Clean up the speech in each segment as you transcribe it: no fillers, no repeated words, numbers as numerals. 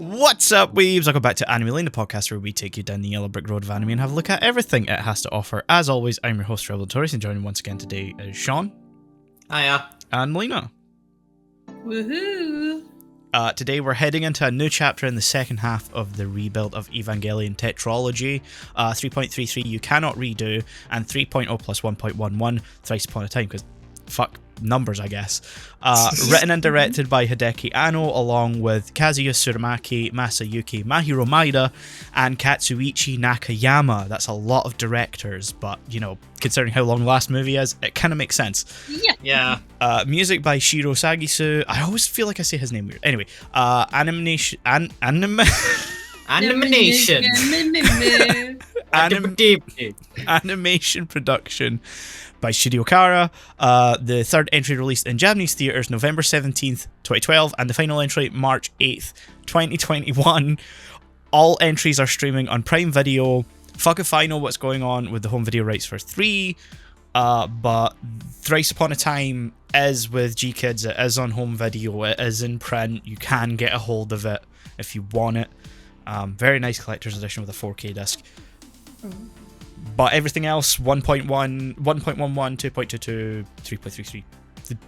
What's up, weebs? Welcome back to Melina, the podcast where we take you down the yellow brick road of anime and have a look at everything it has to offer. As always, I'm your host, Notorious, and joining once again today is Shaun. Hiya. And Melina. Woohoo! Today we're heading into a new chapter in the second half of the Rebuild of Evangelion tetralogy. 3.33 You Cannot Redo, and 3.0 plus 1.11 Thrice Upon a Time, because fuck numbers, I guess. Written and directed by Hideki Anno, along with Kazuya Tsurumaki, Masayuki Mahiro Maeda, and Katsuichi Nakayama. That's a lot of directors, but, you know, considering how long the last movie is, it kind of makes sense. Yeah. Music by Shiro Sagisu. I always feel like I say his name weird. Anyway, animation production by Shiri Okara. The third entry released in Japanese theaters November 17th, 2012, and the final entry March 8th, 2021. All entries are streaming on Prime Video. Fuck if I know what's going on with the home video rights for 3, but Thrice Upon a Time is with G-Kids, it is on home video, it is in print, you can get a hold of it if you want it. Very nice collector's edition with a 4K disc. But everything else, 1.1, 1.11, 2.22, 3.33,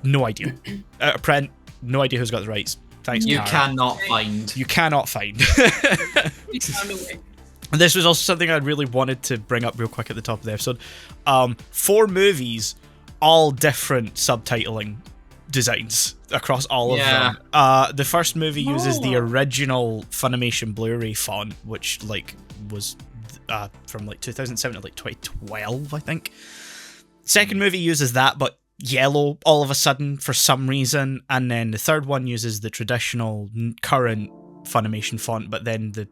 no idea. Out of print, no idea who's got the rights. Thanks, You Tara. cannot find. You cannot find. We found a way. This was also something I really wanted to bring up real quick at the top of the episode. 4 movies, all different subtitling designs across all of them. The first movie uses the original Funimation Blu-ray font, which was from 2007 to 2012, I think. Second movie uses that, but yellow all of a sudden for some reason, and then the third one uses the traditional current Funimation font, but then the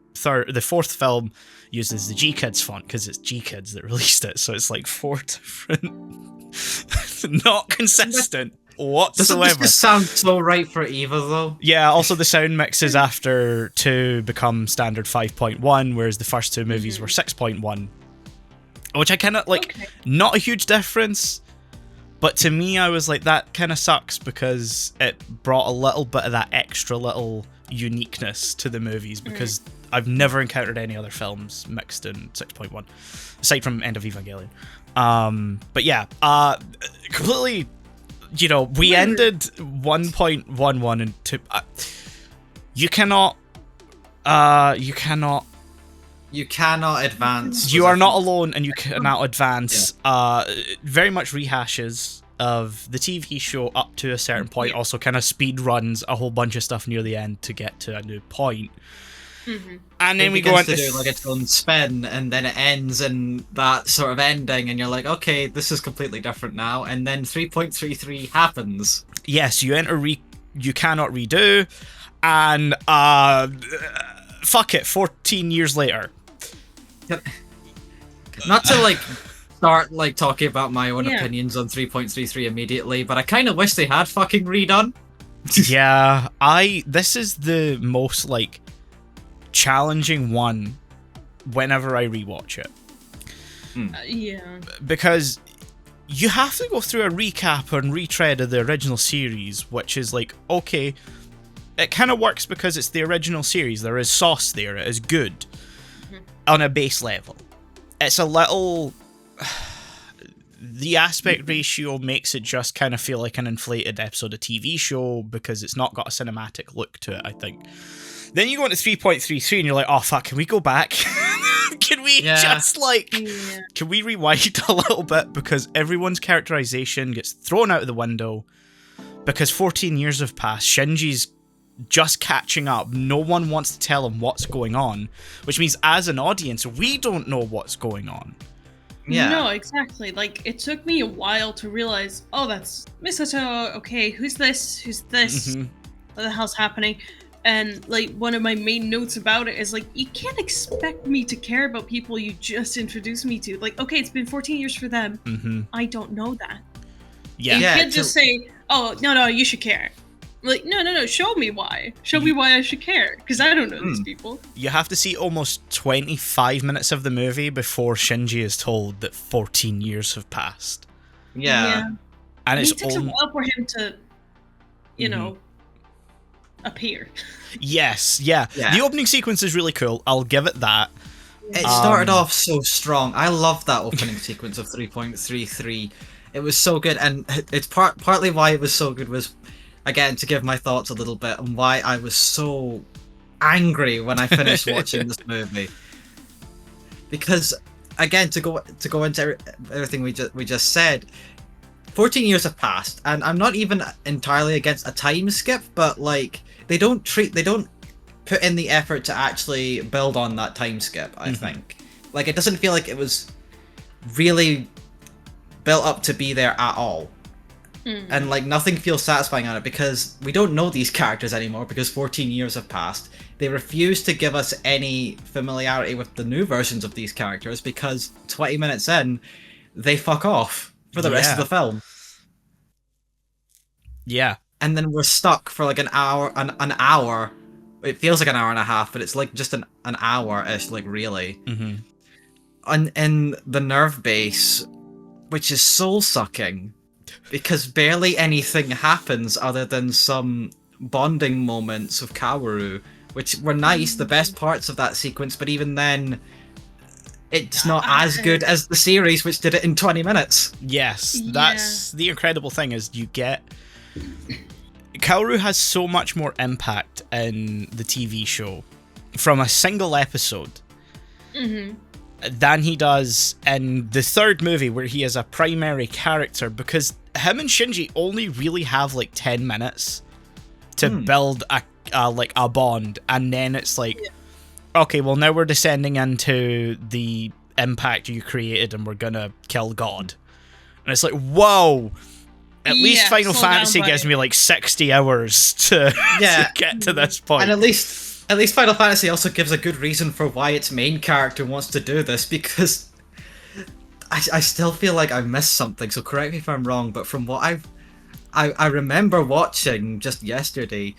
fourth film uses the G-Kids font because it's G-Kids that released it, so it's like 4 different not consistent whatsoever. Doesn't this sound so right for Eva though? Yeah, also the sound mixes after 2 become standard 5.1, whereas the first 2 movies were 6.1, which I kind of not a huge difference, but to me I was like, that kind of sucks because it brought a little bit of that extra little uniqueness to the movies, because I've never encountered any other films mixed in 6.1 aside from End of Evangelion. But yeah, completely, you know, we ended 1.11 and 2. You cannot advance. You are not alone, and you cannot advance. Very much rehashes of the TV show up to a certain point. Also kind of speed runs a whole bunch of stuff near the end to get to a new point. And then we go into to do like its own spin, and then it ends in that sort of ending, and you're like, okay, this is completely different now. And then 3.33 happens. Yes, you enter you cannot redo, and fuck it, 14 years later. Not to start talking about my own opinions on 3.33 immediately, but I kind of wish they had fucking redone. Yeah, this is the most challenging one whenever I rewatch it. Because you have to go through a recap and retread of the original series, which is okay, it kind of works because it's the original series. There is sauce there, it is good on a base level. It's a little... the aspect ratio makes it just kind of feel like an inflated episode of TV show because it's not got a cinematic look to it, I think. Then you go into 3.33 and you're like, oh fuck, can we go back? Can we can we rewind a little bit? Because everyone's characterization gets thrown out of the window because 14 years have passed. Shinji's just catching up. No one wants to tell him what's going on, which means as an audience, we don't know what's going on. Yeah. No, exactly. It took me a while to realize, oh, that's Misato. Okay, who's this? Who's this? What the hell's happening? And one of my main notes about it is you can't expect me to care about people you just introduced me to. Okay, it's been 14 years for them. I don't know that. Yeah. You can't just say, oh, no, you should care. No, show me why. Show me why I should care, because I don't know these people. You have to see almost 25 minutes of the movie before Shinji is told that 14 years have passed. Yeah. And it takes a while for him to, you know, appear. Yes, yeah. Yeah. The opening sequence is really cool. I'll give it that. It started off so strong. I love that opening sequence of 3.33. It was so good, and it's partly why it was so good was, again, to give my thoughts a little bit on why I was so angry when I finished watching this movie. Because, again, to go into everything we just said, 14 years have passed, and I'm not even entirely against a time skip, but like they don't put in the effort to actually build on that time skip. I think, like, it doesn't feel like it was really built up to be there at all. And like nothing feels satisfying on it because we don't know these characters anymore because 14 years have passed. They refuse to give us any familiarity with the new versions of these characters because 20 minutes in, they fuck off for the rest of the film. Yeah. And then we're stuck for like an hour. It feels like an hour and a half, but it's like just an hour-ish, like really. In the nerve base, which is soul-sucking. Because barely anything happens other than some bonding moments with Kaworu, which were nice, the best parts of that sequence, but even then, it's not as good as the series, which did it in 20 minutes. Yes, that's the incredible thing is you get... Kaworu has so much more impact in the TV show from a single episode than he does in the third movie where he is a primary character because him and Shinji only really have like 10 minutes to build a bond, and then it's like, okay, well now we're descending into the impact you created and we're gonna kill God. And it's like, whoa! At least Final Fantasy gives me like 60 hours to get to this point. And at least Final Fantasy also gives a good reason for why its main character wants to do this, because I still feel like I missed something, so correct me if I'm wrong, but from what I remember watching just yesterday,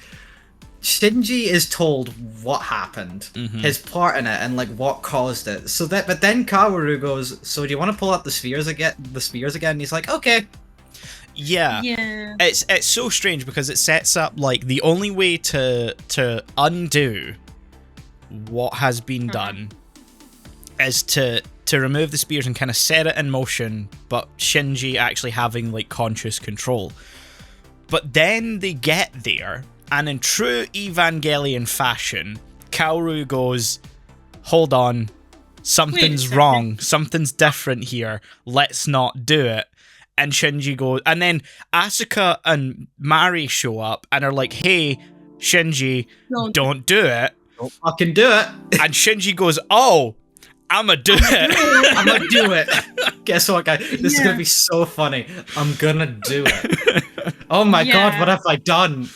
Shinji is told what happened, his part in it, and like what caused it. But then Kaworu goes, "So do you want to pull out the spears again?" And he's like, "Okay." Yeah. It's so strange because it sets up like the only way to undo what has been done is to remove the spears and kind of set it in motion, but Shinji actually having like conscious control. But then they get there, and in true Evangelion fashion, Kaoru goes, "Hold on, something's wrong, something's different here, let's not do it." And Shinji goes, and then Asuka and Mari show up and are like, "Hey, Shinji, don't do it. Don't fucking do it." And Shinji goes, "Oh, I'ma do it. I'm gonna do it." Guess what, guys? This is gonna be so funny. I'm gonna do it. Oh my god, what have I done?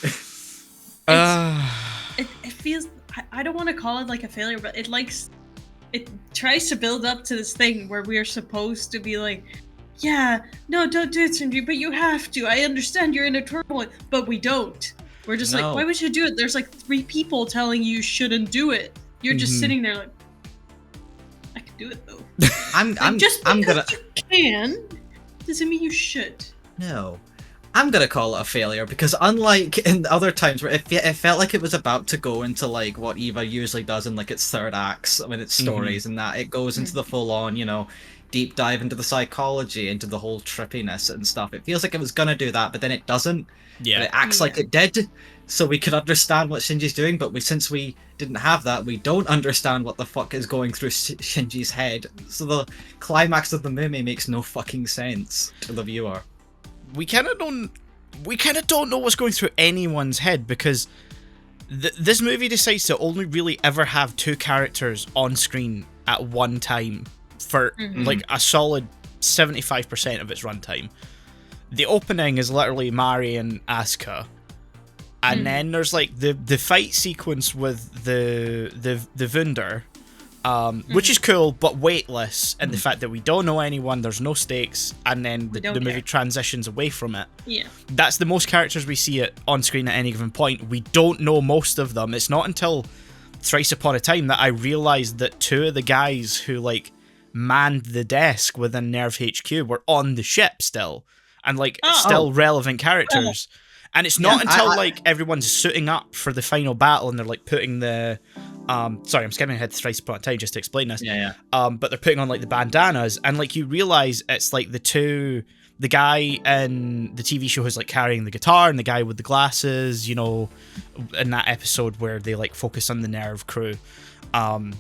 It feels... I don't want to call it like a failure, but it tries to build up to this thing where we are supposed to be like, yeah, no, don't do it, Shinji, but you have to. I understand you're in a turmoil, but we don't. We're just like, why would you do it? There's like 3 people telling you shouldn't do it. You're just sitting there like, I can do it though. I'm gonna... you can, doesn't mean you should. No. I'm gonna call it a failure because unlike in other times where it felt like it was about to go into like what Eva usually does in like its third acts, I mean its stories, and that it goes into the full on, deep dive into the psychology, into the whole trippiness and stuff. It feels like it was gonna do that, but then it doesn't. Yeah. But it acts like it did, so we could understand what Shinji's doing, but since we didn't have that, we don't understand what the fuck is going through Shinji's head. So the climax of the movie makes no fucking sense to the viewer. We kind of don't know what's going through anyone's head because this movie decides to only really ever have 2 characters on screen at one time for like a solid 75% of its runtime. The opening is literally Mari and Asuka, and then there's like the fight sequence with the Wunder, which is cool but weightless in the fact that we don't know anyone, there's no stakes, and then the movie transitions away from it. Yeah, that's the most characters we see on screen at any given point. We don't know most of them. It's not until Thrice Upon a Time that I realized that 2 of the guys who like manned the desk within Nerve HQ were on the ship still, and like still relevant characters. And it's not until like everyone's suiting up for the final battle and they're like putting the sorry, I'm skipping ahead to Thrice Upon a Time just to explain this. But they're putting on like the bandanas, and like you realize it's like the guy in the TV show who's like carrying the guitar and the guy with the glasses, you know, in that episode where they like focus on the Nerve crew. And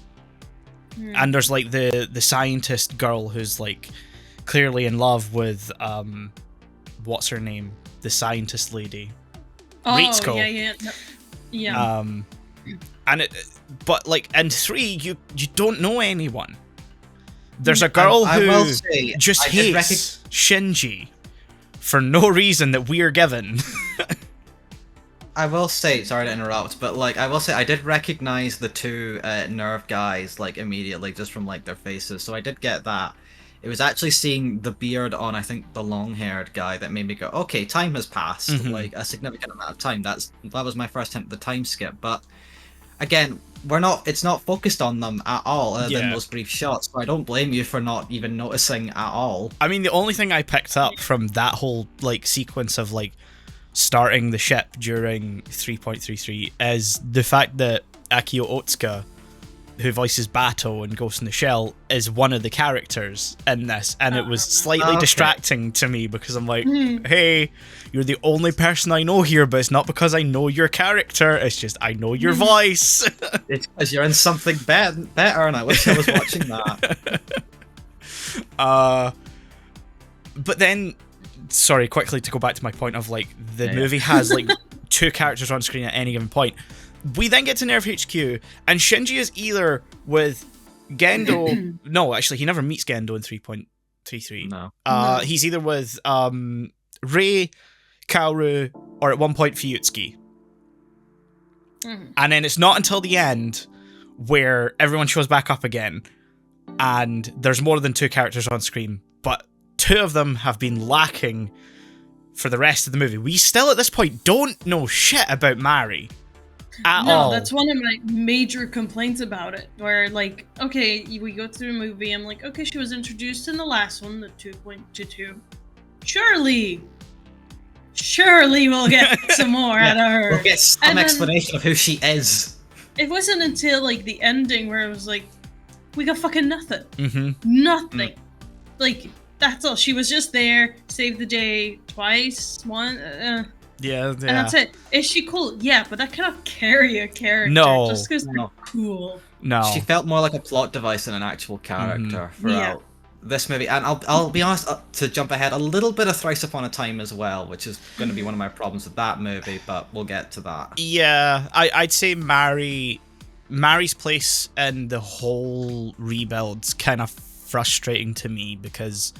there's like the scientist girl who's like clearly in love with what's her name? The scientist lady. Oh, yeah. But like in 3, you don't know anyone. There's a girl who just hates Shinji for no reason that we're given. I will say, sorry to interrupt, but like I will say I did recognize the 2 Nerve guys like immediately just from like their faces, so I did get that. It was actually seeing the beard on, I think, the long-haired guy that made me go, okay, time has passed, like a significant amount of time. That was my first attempt at the time skip, but again, it's not focused on them at all other than those brief shots, so I don't blame you for not even noticing at all. I mean, the only thing I picked up from that whole like sequence of like starting the ship during 3.33 is the fact that Akio Otsuka, who voices Bato in Ghost in the Shell, is one of the characters in this, and it was slightly distracting to me because I'm like, hey, you're the only person I know here, but it's not because I know your character, it's just I know your voice. It's because you're in something better, and I wish I was watching that. But then, sorry, quickly to go back to my point of like, the movie has like 2 characters on screen at any given point. We then get to Nerve HQ, and Shinji is either with Gendo. No, actually, he never meets Gendo in 3.33. No. He's either with Rei, Kaoru, or at one point Fuyutsuki. And then it's not until the end where everyone shows back up again, and there's more than 2 characters on screen, but 2 of them have been lacking for the rest of the movie. We still, at this point, don't know shit about Mari. No, that's one of my major complaints about it. Where, like, okay, we go through the movie, I'm like, okay, she was introduced in the last one, the 2.22. Surely we'll get some more out of her. We'll get some explanation of who she is. It wasn't until, like, the ending where it was like, we got fucking nothing. Nothing. Like, that's all. She was just there, saved the day twice, Yeah. And that's it. Is she cool? Yeah, but that cannot carry a character just because they're cool. No. She felt more like a plot device than an actual character throughout this movie. And I'll be honest, to jump ahead, a little bit of Thrice Upon a Time as well, which is going to be one of my problems with that movie, but we'll get to that. Yeah, I'd say Mari's place in the whole rebuild's kind of frustrating to me because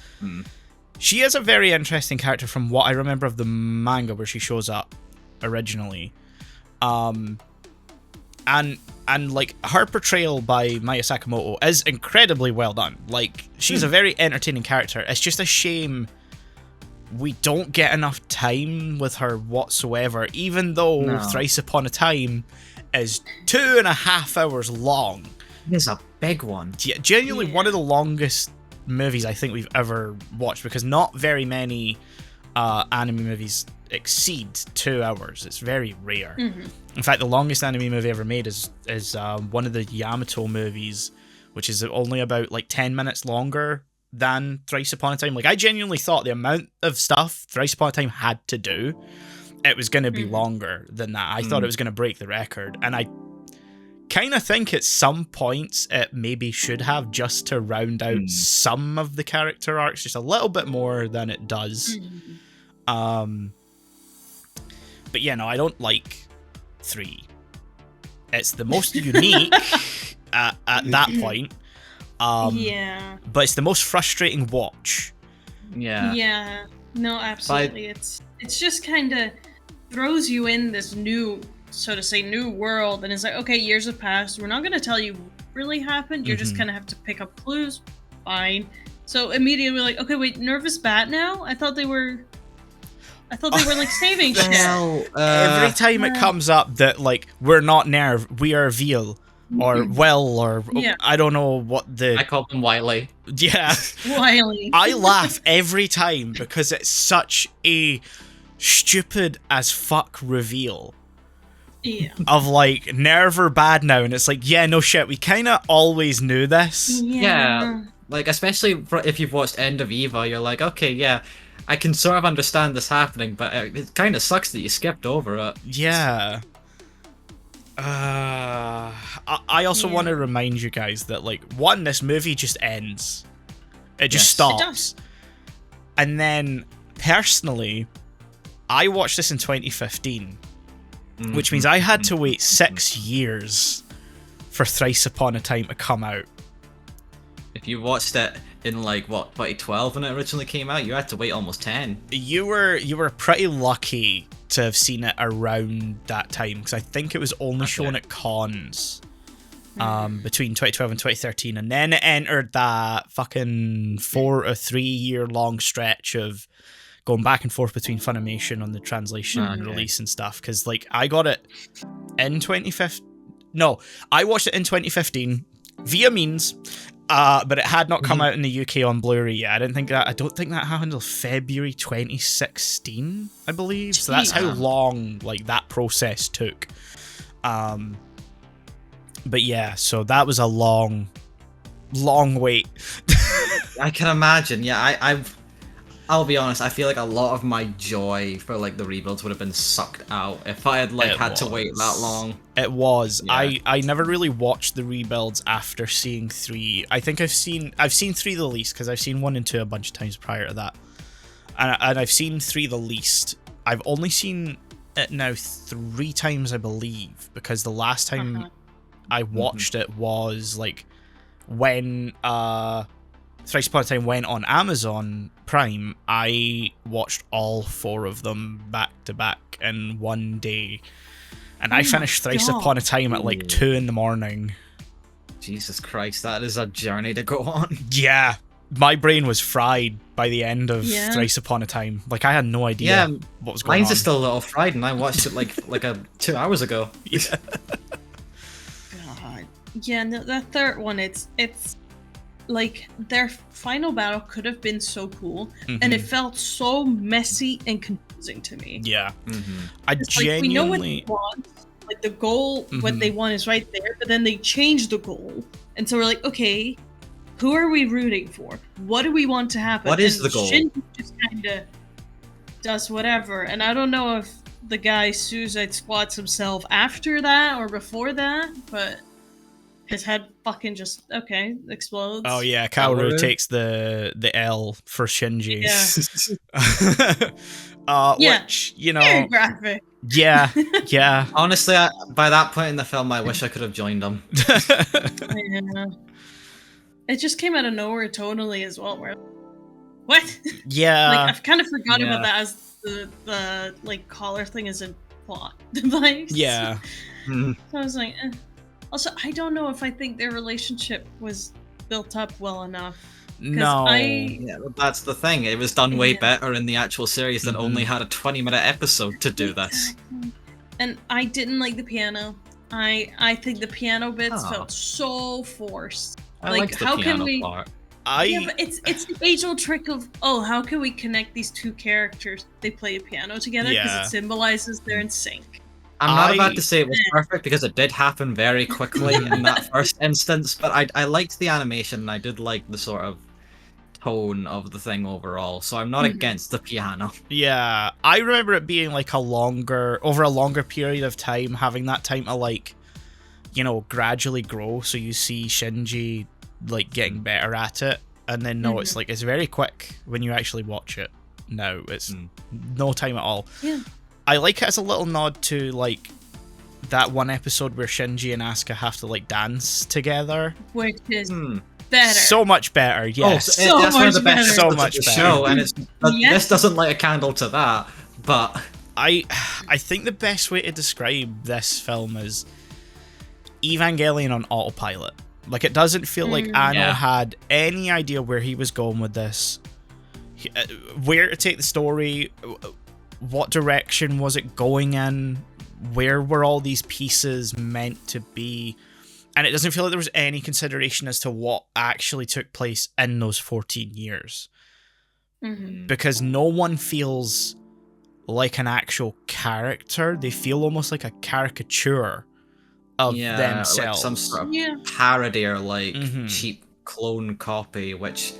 she is a very interesting character from what I remember of the manga where she shows up originally. And like her portrayal by Maya Sakamoto is incredibly well done. Like she's a very entertaining character. It's just a shame we don't get enough time with her whatsoever, even though Thrice Upon a Time is 2.5 hours long. It is a big one. Yeah, genuinely one of the longest movies I think we've ever watched, because not very many anime movies exceed 2 hours. It's very rare. In fact, the longest anime movie ever made is one of the Yamato movies, which is only about like 10 minutes longer than Thrice Upon a Time. Like I genuinely thought the amount of stuff Thrice Upon a Time had to do, it was going to be longer than that. I thought it was going to break the record, and I kind of think at some points it maybe should have, just to round out some of the character arcs just a little bit more than it does. But yeah, no, I don't like 3. It's the most unique at that point. But it's the most frustrating watch. Yeah. No, absolutely. It's just kind of throws you in this new, so to say, new world, and it's like, okay, years have passed. We're not going to tell you what really happened. You're just going to have to pick up clues. Fine. So immediately we're like, okay, wait, Nervous Bat now? I thought they were like saving shit. Every time it comes up that like we're not Nerve, we are Veal or Well or I don't know what I call them Wily. Yeah. Wily. I laugh every time because it's such a stupid as fuck reveal Yeah. of like, Nerve are bad now, and it's like, yeah, no shit, we kind of always knew this. Yeah. Like, especially if you've watched End of Eva, you're like, okay, yeah, I can sort of understand this happening, but it kind of sucks that you skipped over it. Yeah. I also want to remind you guys that, like, one, this movie just ends. It just stops. It does. And then, personally, I watched this in 2015, which means I had to wait 6 years for Thrice Upon a Time to come out. If you watched it in, like, what, 2012 when it originally came out, you had to wait almost 10. You were pretty lucky to have seen it around that time, because I think it was only shown at cons between 2012 and 2013, and then it entered that fucking 4 or 3 year long stretch of going back and forth between Funimation on the translation and release and stuff, because, like, I got it in 2015. No, I watched it in 2015 via means, but it had not come out in the UK on Blu-ray yet. I don't think that happened until February 2016, I believe. So that's how long, like, that process took. But yeah, so that was a long wait. I can imagine. Yeah, I'll be honest, I feel like a lot of my joy for, like, the rebuilds would have been sucked out if I had, like, had to wait that long. It was. Yeah. I never really watched the rebuilds after seeing 3. I think I've seen 3 the least, because I've seen 1 and 2 a bunch of times prior to that. And I've seen 3 the least. I've only seen it now 3 times, I believe, because the last time I watched it was, like, when Thrice Upon a Time went on Amazon Prime. I watched all 4 of them back to back in one day, and I finished Thrice Upon a Time at like 2 in the morning. Jesus Christ, that is a journey to go on. Yeah, my brain was fried by the end of Thrice Upon a Time. Like, I had no idea what was going on. Mine's is still a little fried, and I watched it like 2 hours ago. Yeah. God. Yeah, no, that third one, it's like, their final battle could have been so cool, and it felt so messy and confusing to me. Yeah. I genuinely... Like, we know what they want. Like, the goal, what they want is right there, but then they changed the goal. And so we're like, okay, who are we rooting for? What do we want to happen? What is the goal? Shinji just kind of does whatever. And I don't know if the guy suicide squats himself after that or before that, but his head fucking just, explodes. Oh yeah, Kaoru takes the L for Shinji. Yeah. Which, you know... Very graphic. Yeah, yeah. Honestly, by that point in the film, I wish I could have joined them. Yeah. It just came out of nowhere totally as well. Where, what? Yeah. Like, I've kind of forgotten about that as the like collar thing is a plot device. Yeah. So I was like, Also, I don't know if I think their relationship was built up well enough. No. Yeah, that's the thing. It was done way better in the actual series that only had a 20-minute episode to do this. And I didn't like the piano. I think the piano bits felt so forced. I like, liked the how piano can we? part. Yeah, but it's the age-old trick of, how can we connect these two characters? They play a piano together because it symbolizes they're in sync. I'm not about to say it was perfect because it did happen very quickly in that first instance, but I liked the animation and I did like the sort of tone of the thing overall, so I'm not against the piano. Yeah, I remember it being like over a longer period of time, having that time to, like, you know, gradually grow, so you see Shinji, like, getting better at it, and then it's like, it's very quick when you actually watch it now. It's no time at all. Yeah. I like it as a little nod to, like, that one episode where Shinji and Asuka have to, like, dance together. Which is better. So much better, yes. Oh, that's one of the much best better. So much of the better. show, and this doesn't light a candle to that, but... I think the best way to describe this film is Evangelion on autopilot. Like, it doesn't feel like Anno had any idea where he was going with this, where to take the story, what direction was it going in, where were all these pieces meant to be, and it doesn't feel like there was any consideration as to what actually took place in those 14 years. Because no one feels like an actual character. They feel almost like a caricature of themselves. like some sort of Yeah. parody or like Mhm. cheap clone copy, which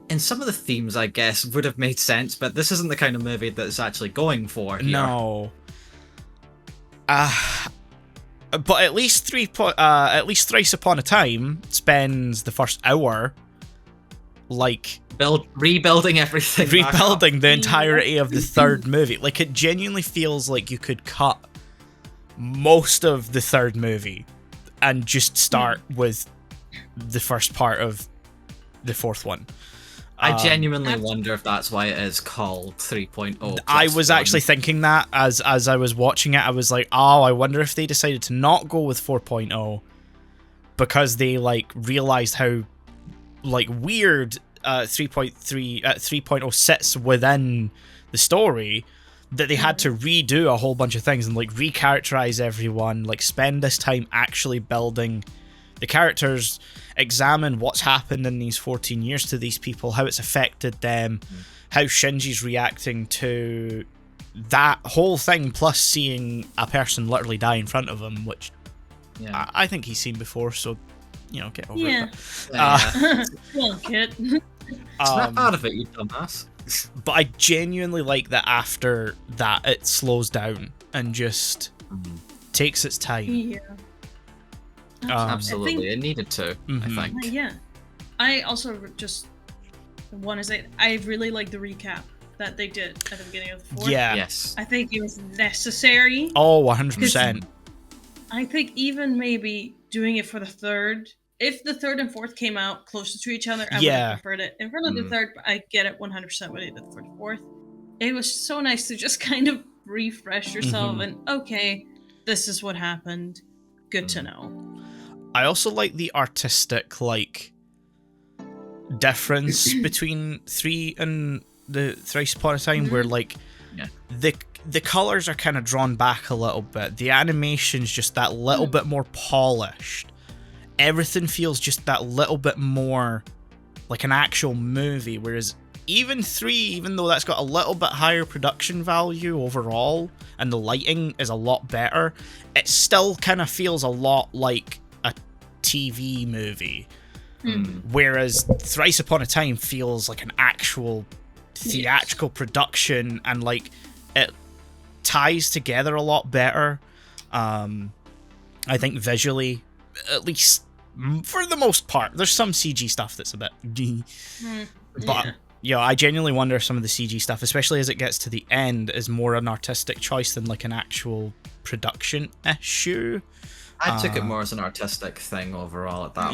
in some of the themes I guess would have made sense, but this isn't the kind of movie that's actually going for here. No. But at least Thrice Upon a Time spends the first hour like Rebuilding everything. back up. rebuilding the entirety of the third movie. Like, it genuinely feels like you could cut most of the third movie and just start with the first part of the fourth one. I genuinely wonder if that's why it is called 3.0. I was actually thinking that as I was watching it. I was like, oh, I wonder if they decided to not go with 4.0 because they like realized how like weird 3.0 sits within the story, that they had to redo a whole bunch of things and like recharacterize everyone, like spend this time actually building the characters, examine what's happened in these 14 years to these people, how it's affected them, how Shinji's reacting to that whole thing, plus seeing a person literally die in front of him, which I think he's seen before, so, you know, get over it. Well, kid. Snap out of it, you dumbass. But I genuinely like that after that it slows down and just takes its time. Yeah. Absolutely, it needed to, I think. Yeah. I also just want to say I really like the recap that they did at the beginning of the fourth. Yeah. Yes. I think it was necessary. Oh, 100%. I think even maybe doing it for the third, if the third and fourth came out closer to each other, I would have preferred it in front of the third, but I get it 100% what they did for the fourth. It was so nice to just kind of refresh yourself and, okay, this is what happened. Good to know. I also like the artistic, like, difference between 3 and the Thrice Upon a Time, where, like, the colours are kind of drawn back a little bit. The animation's just that little bit more polished. Everything feels just that little bit more like an actual movie, whereas even 3, even though that's got a little bit higher production value overall, and the lighting is a lot better, it still kind of feels a lot like a TV movie. Whereas Thrice Upon a Time feels like an actual theatrical production, and like it ties together a lot better. I think visually, at least for the most part, there's some CG stuff that's a bit but yeah, I genuinely wonder if some of the CG stuff, especially as it gets to the end, is more an artistic choice than like an actual production issue. I took it more as an artistic thing overall at that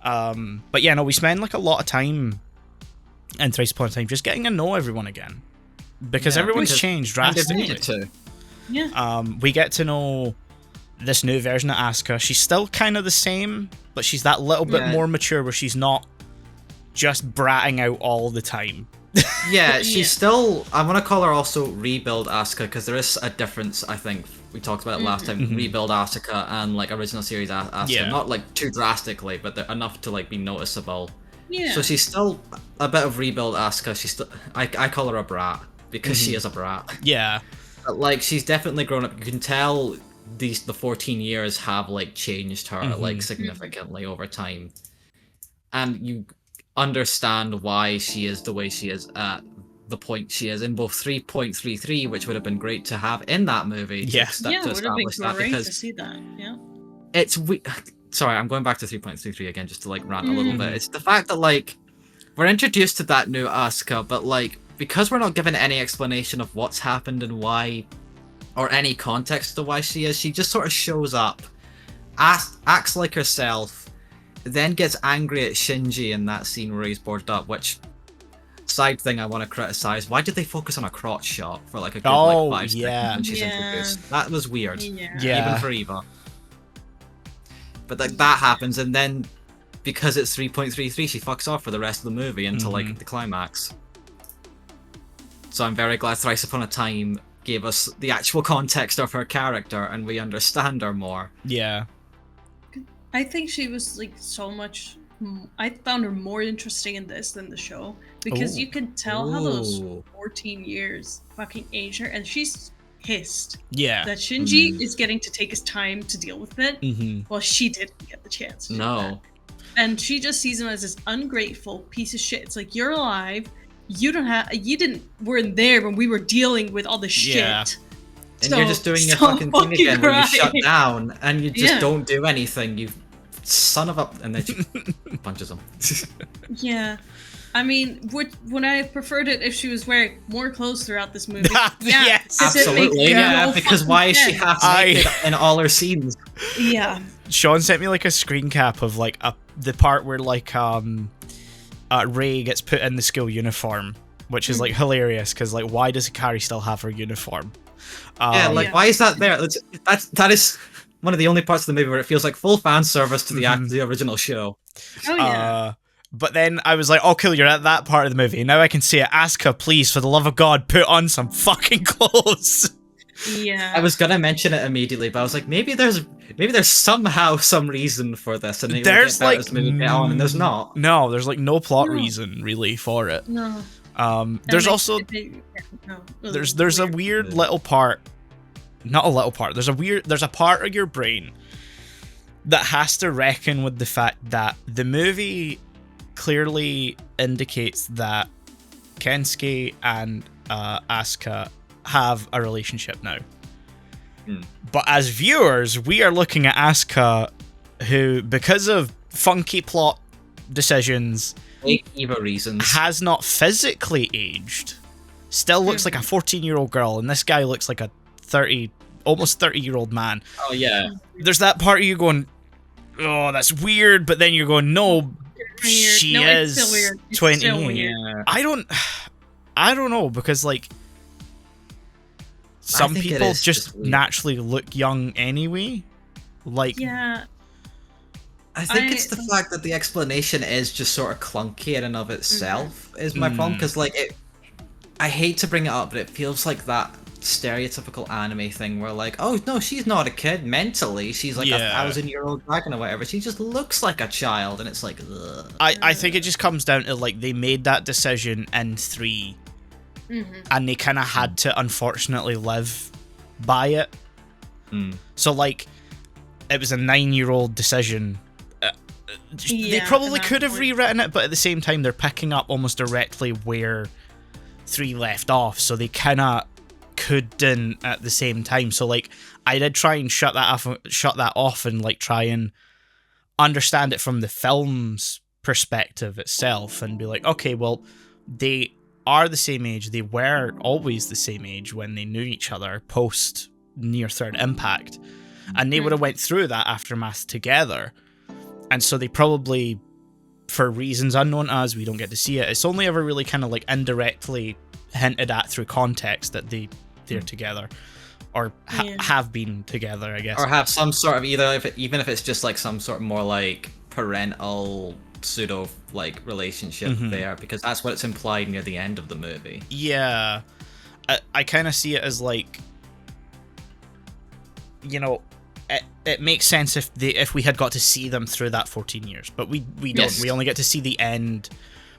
point. But yeah, no, we spend like a lot of time in Thrice Upon a Time just getting to know everyone again, because everyone's changed drastically. Needed to. We get to know this new version of Asuka. She's still kind of the same, but she's that little bit more mature, where she's not just bratting out all the time. She's still, I want to call her also Rebuild Asuka, because there is a difference, I think. We talked about it last time, Rebuild Asuka and like original series Asuka. Not like too drastically, but they're enough to like be noticeable. So she's still a bit of Rebuild Asuka. She's still, I call her a brat, because she is a brat. But like, she's definitely grown up. You can tell the 14 years have like changed her like significantly over time, and you understand why she is the way she is at the point she is in both 3.33, which would have been great to have in that movie. It would have been great to see that. It's sorry, I'm going back to 3.33 again just to like rant a little bit. It's the fact that like we're introduced to that new Asuka, but like because we're not given any explanation of what's happened and why, or any context to why she is, she just sort of shows up, acts like herself, then gets angry at Shinji in that scene where he's boarded up, which, side thing I want to criticize, why did they focus on a crotch shot for like a good like 5 seconds when she's introduced? That was weird. Even for Eva. But like that happens, and then because it's 3.33, she fucks off for the rest of the movie until like the climax. So I'm very glad Thrice Upon a Time gave us the actual context of her character and we understand her more. I think she was like so much I found her more interesting in this than the show because Ooh. you can tell how those Ooh. 14 years fucking age her, and she's pissed Yeah. that Shinji is getting to take his time to deal with it, while she didn't get the chance to do that. And she just sees him as this ungrateful piece of shit. It's like, you're alive, weren't there when we were dealing with all the shit. Yeah. And you're just doing your fucking thing again where you shut down and you just Yeah. don't do anything, you son of a... And then she punches him. Yeah. I mean, would I have preferred it if she was wearing more clothes throughout this movie? Yeah, Yes. 'cause it makes Absolutely, yeah, no because why is she fucking half I- naked in all her scenes? sense. Yeah. Sean sent me like a screen cap of like the part where like Ray gets put in the school uniform, which is like hilarious because like why does Hikari still have her uniform? Yeah, like why is that there? That is one of the only parts of the movie where it feels like full fan service to the original show. Oh yeah. But then I was like, oh, cool, you're at that part of the movie. Now I can see it. Asuka, please, for the love of God, put on some fucking clothes. Yeah. I was gonna mention it immediately, but I was like, maybe there's somehow some reason for this, and There's like as the movie get on, and there's not. No, there's like no plot reason really for it. No. There's And also there's a weird little part. Not a little part. There's a part of your brain that has to reckon with the fact that the movie clearly indicates that Kensuke and Asuka have a relationship now. But as viewers, we are looking at Asuka, who, because of funky plot decisions, Fake Eva reasons. has not physically aged. Still looks like a 14-year-old girl, and this guy looks like a almost 30-year-old man. Oh yeah. There's that part of you going, oh, that's weird, but then you're going, no, she No, is it's still weird. It's 28. still weird. Yeah. I don't know, because like some think it people is just weird. naturally look young anyway. Like Yeah. I think it's the fact that the explanation is just sort of clunky in and of itself is my problem, because like I hate to bring it up, but it feels like that stereotypical anime thing where like, oh no, she's not a kid mentally, she's like a 1,000-year-old dragon or whatever, she just looks like a child, and it's like, ugh. I think it just comes down to like they made that decision in 3 and they kind of had to unfortunately live by it. So like it was a 9-year-old decision. They probably could have rewritten it, but at the same time they're picking up almost directly where 3 left off, so they kind of couldn't at the same time. So like I did try and shut that off and like try and understand it from the film's perspective itself and be like, okay, well, they are the same age, they were always the same age when they knew each other post Near Third Impact, and they would have went through that aftermath together. And so they probably, for reasons unknown to us, we don't get to see it. It's only ever really kind of like indirectly hinted at through context that they're together, or have been together, I guess. Or have some sort of even if it's just like some sort of more like parental pseudo like relationship there, because that's what it's implied near the end of the movie. Yeah, I kind of see it as like, you know, it makes sense if we had got to see them through that 14 years, but we don't. Yes. We only get to see the end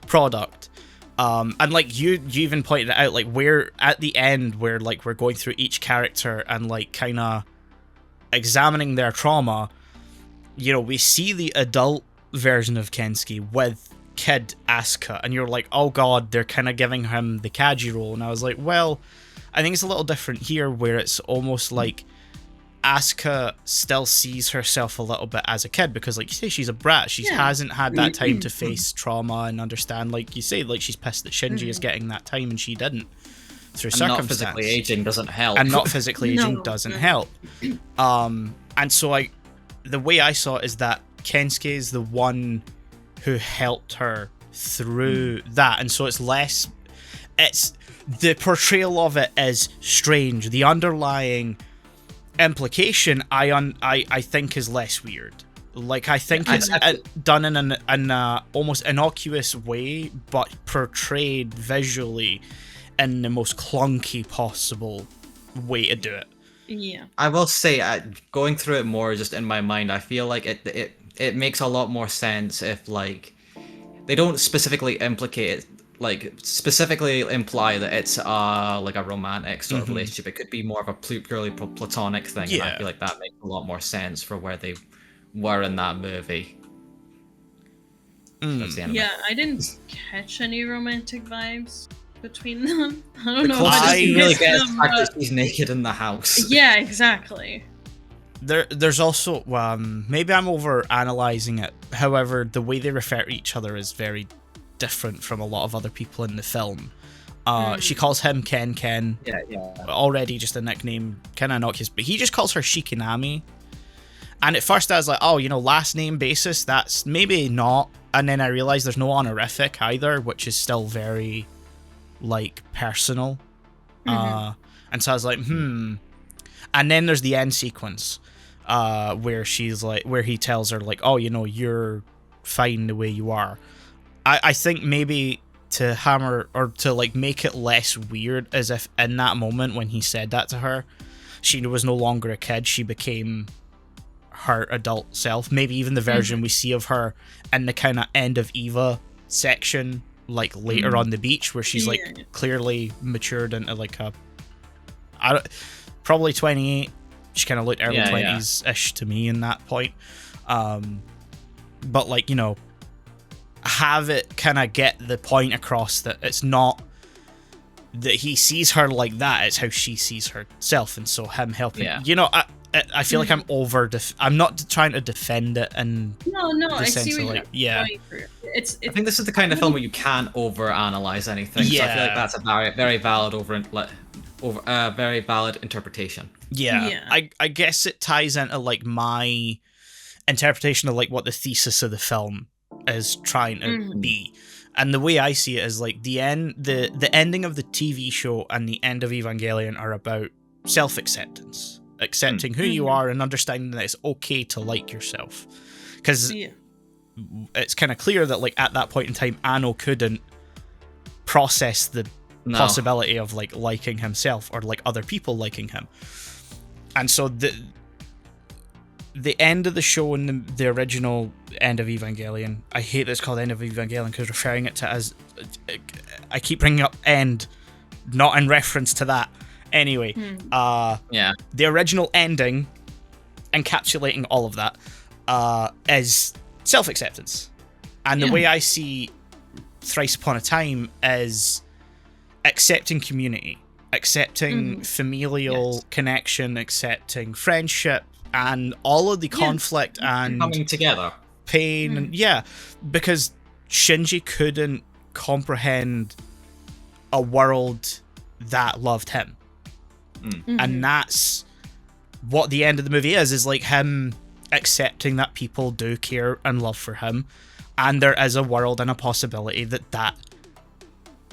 product. And like you even pointed it out, like we're at the end where like we're going through each character and like kind of examining their trauma. You know, we see the adult version of Kensuke with kid Asuka, and you're like, oh god, they're kind of giving him the Kaji role. And I was like, well, I think it's a little different here, where it's almost like Asuka still sees herself a little bit as a kid, because like you say, she's a brat. She hasn't had that time to face trauma and understand, like you say, like she's pissed that Shinji is getting that time and she didn't, through And circumstance. not physically aging doesn't help. And not physically aging No. doesn't help. And so the way I saw it is that Kensuke is the one who helped her through that, and so it's the portrayal of it is strange. The underlying implication I think is less weird. Like I think it's done in an almost innocuous way, but portrayed visually in the most clunky possible way to do it. Yeah. I will say, going through it more just in my mind, I feel like it it makes a lot more sense if like they don't specifically specifically imply that it's like a romantic sort of relationship. It could be more of a purely platonic thing, and I feel like that makes a lot more sense for where they were in that movie. That's the end of it. I didn't catch any romantic vibes between them. I don't know. I really get them, the fact that she's naked in the house. Yeah, exactly. There's also maybe I'm over analyzing it. However, the way they refer to each other is very different from a lot of other people in the film. She calls him Ken. Yeah. Already just a nickname, kind of innocuous, but he just calls her Shikinami. And at first I was like, oh, last name basis, that's maybe not. And then I realized there's no honorific either, which is still very, like, personal. And so I was like, And then there's the end sequence, where he tells her, like, oh, you're fine the way you are. I think maybe to hammer, or to, like, make it less weird, as if in that moment when he said that to her, she was no longer a kid, she became her adult self, maybe even the version we see of her in the kind of end of Eva section, like later on the beach, where she's like clearly matured into like probably 28. She kind of looked early 20s ish to me in that point, but like, have it kind of get the point across that it's not that he sees her like that, it's how she sees herself, and so him helping I feel like I'm I'm not trying to defend it, and I see what like, I think this is the kind of film where you can't overanalyze anything. So I feel like that's a very valid very valid interpretation. I guess it ties into like my interpretation of like what the thesis of the film is trying to be, and the way I see it is like the ending of the TV show and the end of Evangelion are about self-acceptance. Accepting who you are and understanding that it's okay to like yourself, because it's kind of clear that like at that point in time Anno couldn't process the possibility of like liking himself or like other people liking him, and so the end of the show and the original end of Evangelion, I hate that it's called End of Evangelion because referring it to as I keep bringing up end, not in reference to that. Anyway, the original ending, encapsulating all of that, is self-acceptance. And the way I see Thrice Upon a Time is accepting community, accepting familial connection, accepting friendship, and all of the conflict and coming together, pain, and because Shinji couldn't comprehend a world that loved him. And that's what the end of the movie is like him accepting that people do care and love for him, and there is a world and a possibility that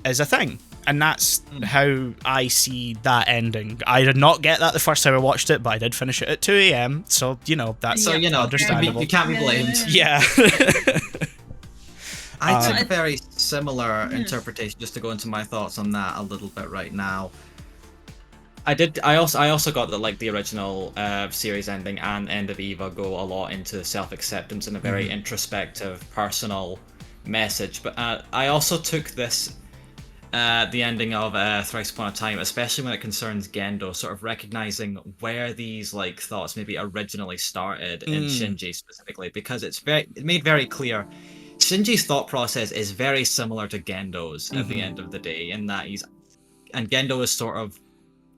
is a thing, and that's how I see that ending. I did not get that the first time I watched it, but I did finish it at 2 a.m, so that's understandable. You can't be blamed. I took a very similar interpretation, just to go into my thoughts on that a little bit right now. I also got that like the original series ending and End of Eva go a lot into self-acceptance and a very introspective, personal message. But I also took this, the ending of Thrice Upon a Time, especially when it concerns Gendo, sort of recognizing where these like thoughts maybe originally started in Shinji specifically, because it made very clear Shinji's thought process is very similar to Gendo's at the end of the day, in that Gendo is sort of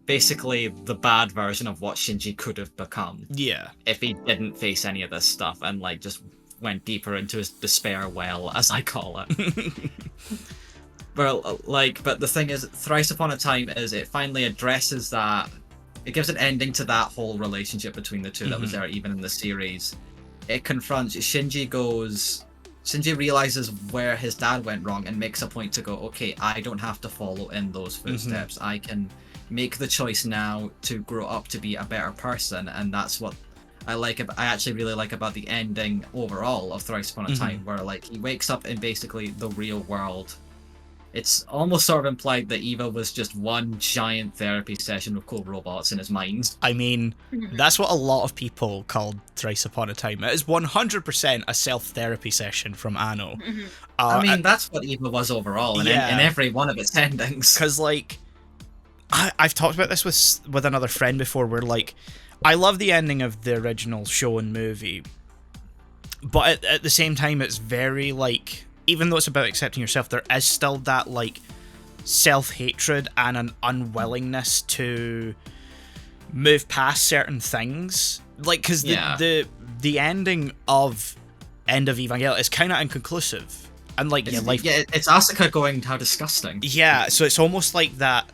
basically the bad version of what Shinji could have become. If he didn't face any of this stuff and like just went deeper into his despair well, as I call it. Well, but the thing is, Thrice Upon a Time it finally addresses that. It gives an ending to that whole relationship between the two that was there even in the series. It confronts Shinji realizes where his dad went wrong and makes a point to go, okay, I don't have to follow in those footsteps. I can make the choice now to grow up to be a better person, and that's what I actually really like about the ending overall of Thrice Upon a Time, where like he wakes up in basically the real world it's almost sort of implied that Eva was just one giant therapy session with cool robots in his mind. I mean, that's what a lot of people called Thrice Upon a Time. It is 100% a self-therapy session from Anno. I mean, that's what Eva was overall in every one of its endings. Because, like, I've talked about this with another friend before, where, like, I love the ending of the original Shaun movie, but at the same time, it's very, like, even though it's about accepting yourself, there is still that, like, self-hatred and an unwillingness to move past certain things. Like, because the ending of End of Evangelion is kind of inconclusive. And, like, it's Asuka going, how disgusting. Yeah, so it's almost like that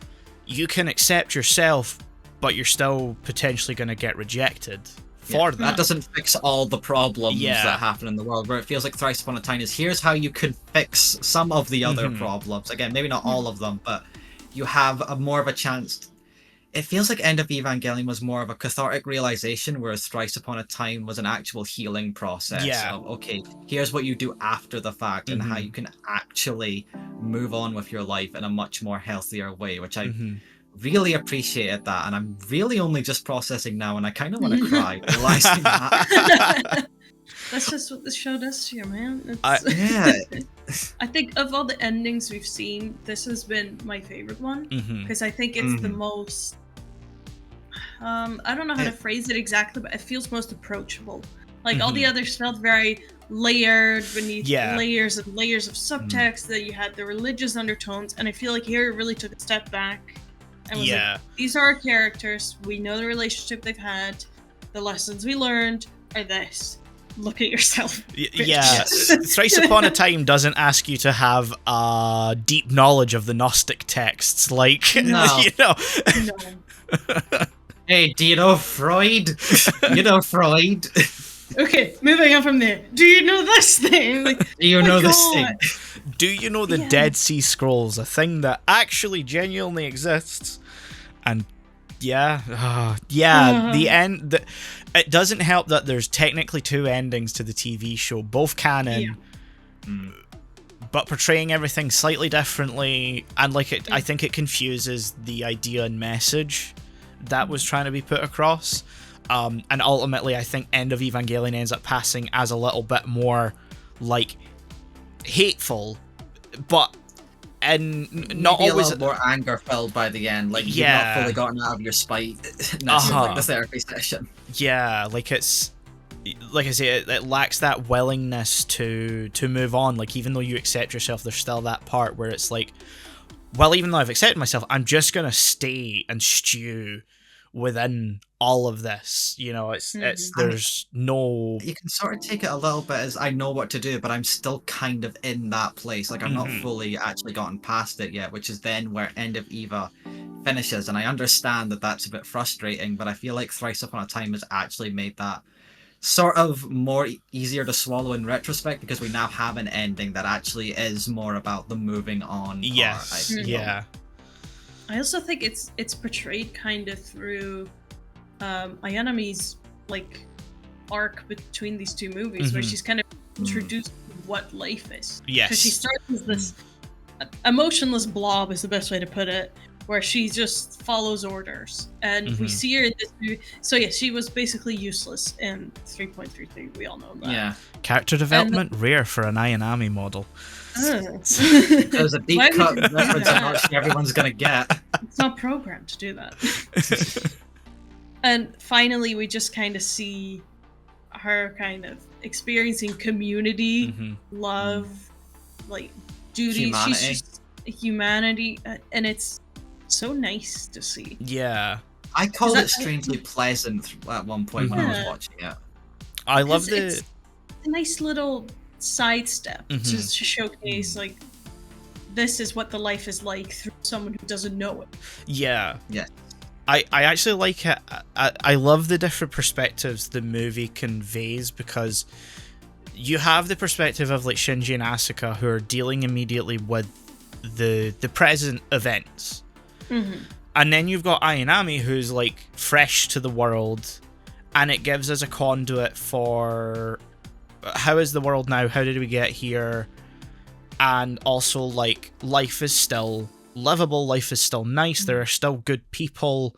you can accept yourself, but you're still potentially going to get rejected for that. That doesn't fix all the problems that happen in the world, where it feels like Thrice Upon a Time is, here's how you can fix some of the other problems. Again, maybe not all of them, but you have more of a chance. It feels like End of Evangelion was more of a cathartic realization, whereas Thrice Upon a Time was an actual healing process of, okay, here's what you do after the fact and how you can actually move on with your life in a much more healthier way, which I really appreciated that, and I'm really only just processing now, and I kind of want to cry realizing that. That's just what the show does to you, man. I think of all the endings we've seen, this has been my favorite one, because I think it's the most I don't know how to phrase it exactly, but it feels most approachable. Like all the others felt very layered beneath layers and layers of subtext, that you had the religious undertones, and I feel like here it really took a step back and was like, these are our characters, we know the relationship they've had, the lessons we learned are this. Look at yourself. Thrice Upon a Time doesn't ask you to have a deep knowledge of the Gnostic texts, like, no. you know. No. Hey, do you know Freud? You know Freud? Okay, moving on from there. Do you know this thing? Like, do you know this thing? Do you know the Dead Sea Scrolls, a thing that actually genuinely exists? And the end. It doesn't help that there's technically two endings to the TV show, both canon, but portraying everything slightly differently, and like I think it confuses the idea and message that was trying to be put across. And ultimately, I think End of Evangelion ends up passing as a little bit more like hateful, but not maybe always a little more anger filled by the end. Like you've not fully gotten out of your spite. That's like the therapy session. Yeah, like it's like I say, it lacks that willingness to move on. Like even though you accept yourself, there's still that part where it's like, well, even though I've accepted myself, I'm just gonna stay and stew within all of this. You know, it's there's no. You can sort of take it a little bit as I know what to do, but I'm still kind of in that place. Like I'm not fully actually gotten past it yet, which is then where End of Eva finishes. And I understand that that's a bit frustrating, but I feel like Thrice Upon a Time has actually made that sort of more easier to swallow in retrospect, because we now have an ending that actually is more about the moving on yes part, yeah I also think it's portrayed kind of through Ayanami's like arc between these two movies, where she's kind of introduced what life is. Yes, because she starts as this emotionless blob is the best way to put it, where she just follows orders, and we see her in this movie. So yeah, she was basically useless in 3.33. We all know that. Yeah, character development rare for an Ayanami model. There's a deep cut reference that not everyone's gonna get. It's not programmed to do that. And finally, we just kind of see her kind of experiencing community, love, like duty. Humanity. She's just humanity, and it's so nice to see. Yeah, I called it strangely pleasant at one point when I was watching it. I love it's a nice little sidestep to showcase like this is what the life is like through someone who doesn't know it. Yeah. I actually like it. I love the different perspectives the movie conveys, because you have the perspective of like Shinji and Asuka, who are dealing immediately with the present events, and then you've got Ayanami, who's like fresh to the world, and it gives us a conduit for how is the world now, how did we get here, and also like life is still livable, life is still nice, there are still good people,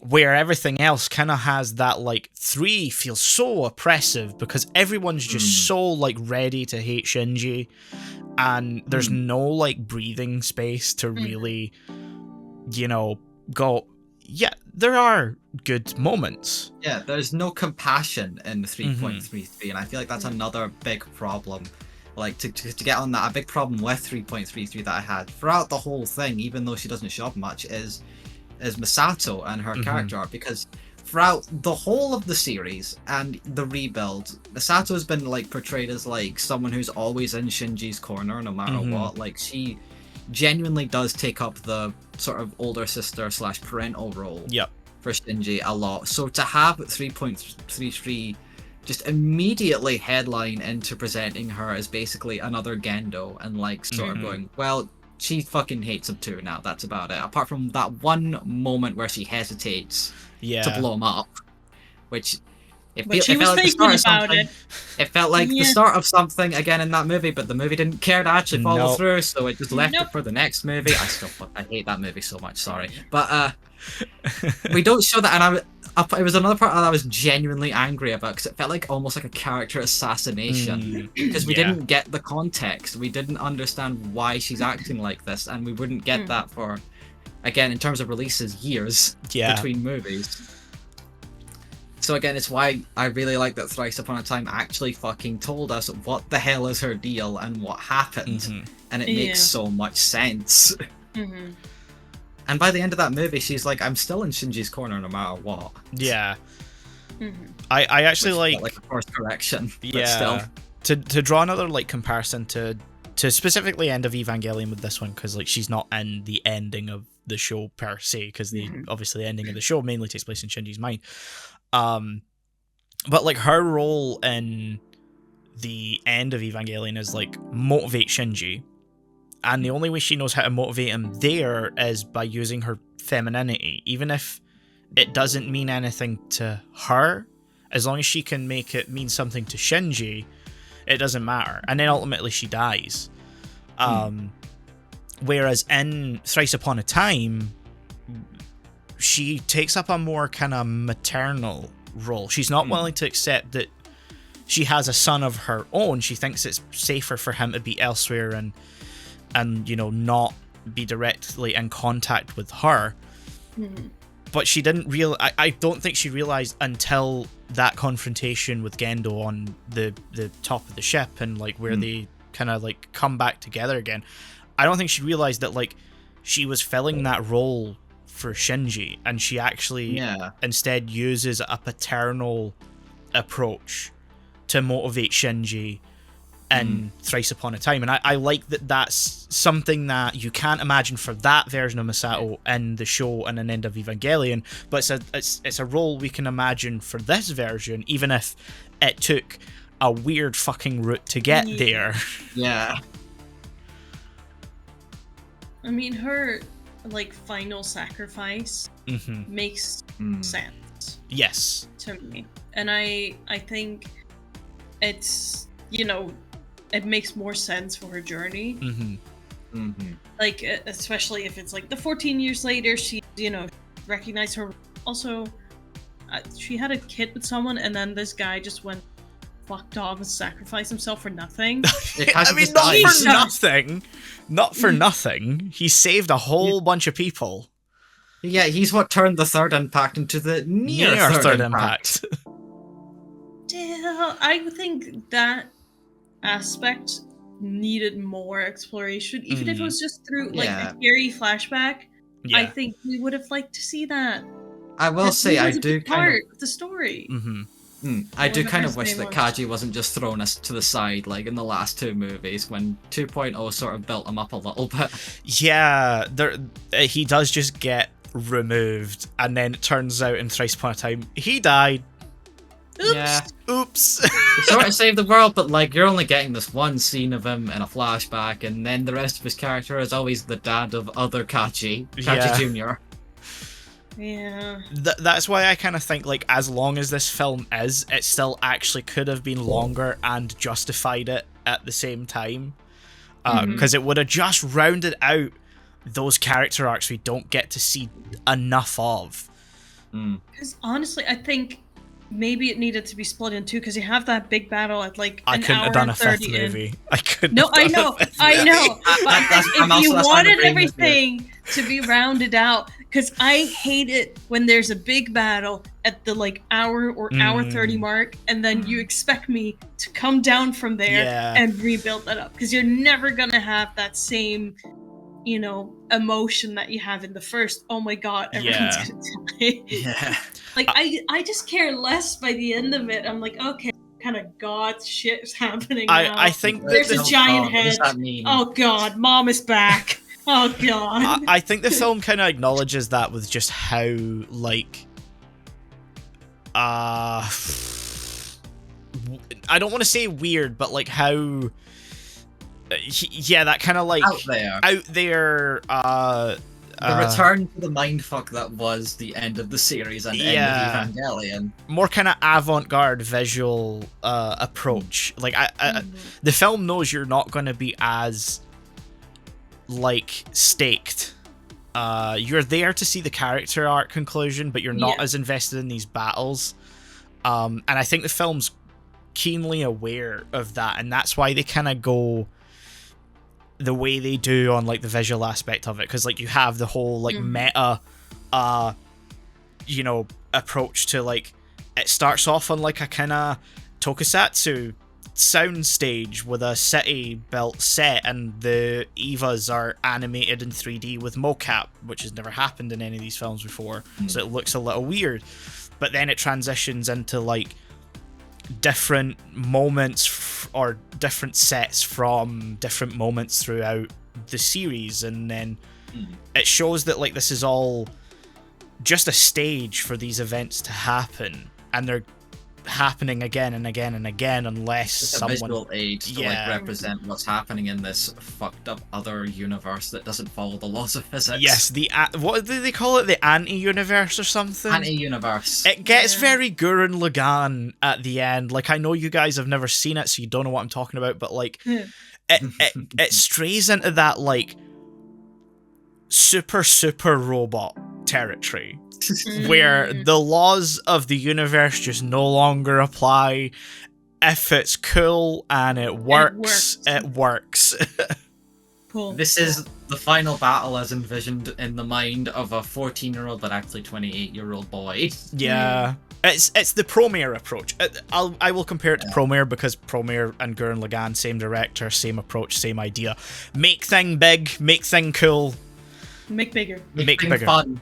where everything else kind of has that, like, 3 feels so oppressive because everyone's just so, like, ready to hate Shinji, and there's no, like, breathing space to really, you know, go, yeah, there are good moments. Yeah, there's no compassion in 3.33, and I feel like that's another big problem. Like, to get on that, a big problem with 3.33 that I had throughout the whole thing, even though she doesn't show up much, is Misato and her character arc, because throughout the whole of the series and the rebuild, Misato has been, like, portrayed as, like, someone who's always in Shinji's corner no matter what. Like, she genuinely does take up the sort of older sister / parental role for Shinji a lot. So to have 3.33 just immediately headline into presenting her as basically another Gendo and, like, sort of going, well, she fucking hates him too now, that's about it. Apart from that one moment where she hesitates to blow him up, which it felt like the start of something. It felt like the start of something again in that movie, but the movie didn't care to actually follow through, so it just left it for the next movie. I hate that movie so much, sorry. But we don't show that, and it was another part that I was genuinely angry about, because it felt like almost like a character assassination, because we didn't get the context, we didn't understand why she's acting like this, and we wouldn't get that for, again, in terms of releases, years between movies. So again, it's why I really like that Thrice Upon a Time actually fucking told us what the hell is her deal and what happened, and it makes so much sense. And by the end of that movie, she's like, I'm still in Shinji's corner no matter what. Yeah. I actually like a course correction. But still. To draw another, like, comparison to specifically End of Evangelion with this one, because, like, she's not in the ending of the show per se, because obviously the ending of the show mainly takes place in Shinji's mind. But, like, her role in the end of Evangelion is, like, motivate Shinji. And the only way she knows how to motivate him there is by using her femininity. Even if it doesn't mean anything to her, as long as she can make it mean something to Shinji, it doesn't matter. And then ultimately she dies. Whereas in Thrice Upon a Time, she takes up a more kind of maternal role. She's not willing to accept that she has a son of her own. She thinks it's safer for him to be elsewhere and you know, not be directly in contact with her. But she didn't I don't think she realized until that confrontation with Gendo on the top of the ship, and, like, where they kind of, like, come back together again. I don't think she realized that, like, she was filling that role for Shinji, and she actually instead uses a paternal approach to motivate Shinji in Thrice Upon a Time. And I like that that's something that you can't imagine for that version of Misato in the show and an End of Evangelion, but it's a role we can imagine for this version, even if it took a weird fucking route to get there. Yeah. I mean, her, like, final sacrifice makes sense. Yes. To me. And I think it's, you know, it makes more sense for her journey. Like, especially if it's, like, the 14 years later, she, you know, recognized her. Also, she had a kid with someone, and then this guy just went fucked off and sacrificed himself for nothing. I mean, not for nothing. Not for nothing. He saved a whole bunch of people. Yeah, he's what turned the third impact into the near third impact. Yeah, I think that aspect needed more exploration, even if it was just through, like, a scary flashback. I think we would have liked to see that. I will say, I do kind of the story. I do kind of wish that Kaji wasn't just thrown us to the side, like in the last two movies, when 2.0 sort of built him up a little bit. Yeah, he does just get removed, and then it turns out in Thrice Upon a Time, he died. Oops. Yeah. Oops. He sort of saved the world, but, like, you're only getting this one scene of him in a flashback, and then the rest of his character is always the dad of other Kaji Jr. Yeah. That's why I kind of think, like, as long as this film is, it still actually could have been longer and justified it at the same time. because it would have just rounded out those character arcs we don't get to see enough of. Because honestly, I think maybe it needed to be split in two, because you have that big battle at like I an couldn't hour have done a and fifth 30 in. movie. I couldn't. No, I know. But I'm if you also wanted agreeing with you. everything to be rounded out, because I hate it when there's a big battle at the like hour or hour 30 mark, and then you expect me to come down from there and rebuild that up, because you're never gonna have that same, you know, emotion that you have in the first. Oh my god, everyone's gonna die. Yeah. Like I just care less by the end of it. I'm like, okay, kind of god shit is happening now. I think that there's a giant What does head. that mean? Oh god, mom is back. Oh god. I think the film kind of acknowledges that with just how, like, I don't want to say weird, but like how, that kind of like out there. The return to the mindfuck that was the end of the series and end of Evangelion. More kind of avant-garde visual approach. Like, the film knows you're not going to be as, like, staked. You're there to see the character arc conclusion, but you're not as invested in these battles. And I think the film's keenly aware of that, and that's why they kind of go the way they do on like the visual aspect of it, because like you have the whole like meta you know, approach to, like, it starts off on like a kind of tokusatsu soundstage with a city built set, and the Evas are animated in 3D with mocap, which has never happened in any of these films before, so it looks a little weird. But then it transitions into like different moments or different sets from different moments throughout the series, and then it shows that like this is all just a stage for these events to happen, and they're happening again and again and again unless it's someone... a visual aid to like represent what's happening in this fucked up other universe that doesn't follow the laws of physics. Yes, the what do they call it? The anti-universe or something? Anti-universe. It gets very Gurren Lagann at the end. Like, I know you guys have never seen it, so you don't know what I'm talking about, but like it strays into that like super robot territory where the laws of the universe just no longer apply. If it's cool and it works. Cool. This is the final battle as envisioned in the mind of a 14-year-old but actually 28-year-old boy. Yeah. It's the Promare approach. I will compare it to Promare because Promare and Gurren Lagann, same director, same approach, same idea. Make thing big, make thing cool. Make bigger. Make bigger. Fun.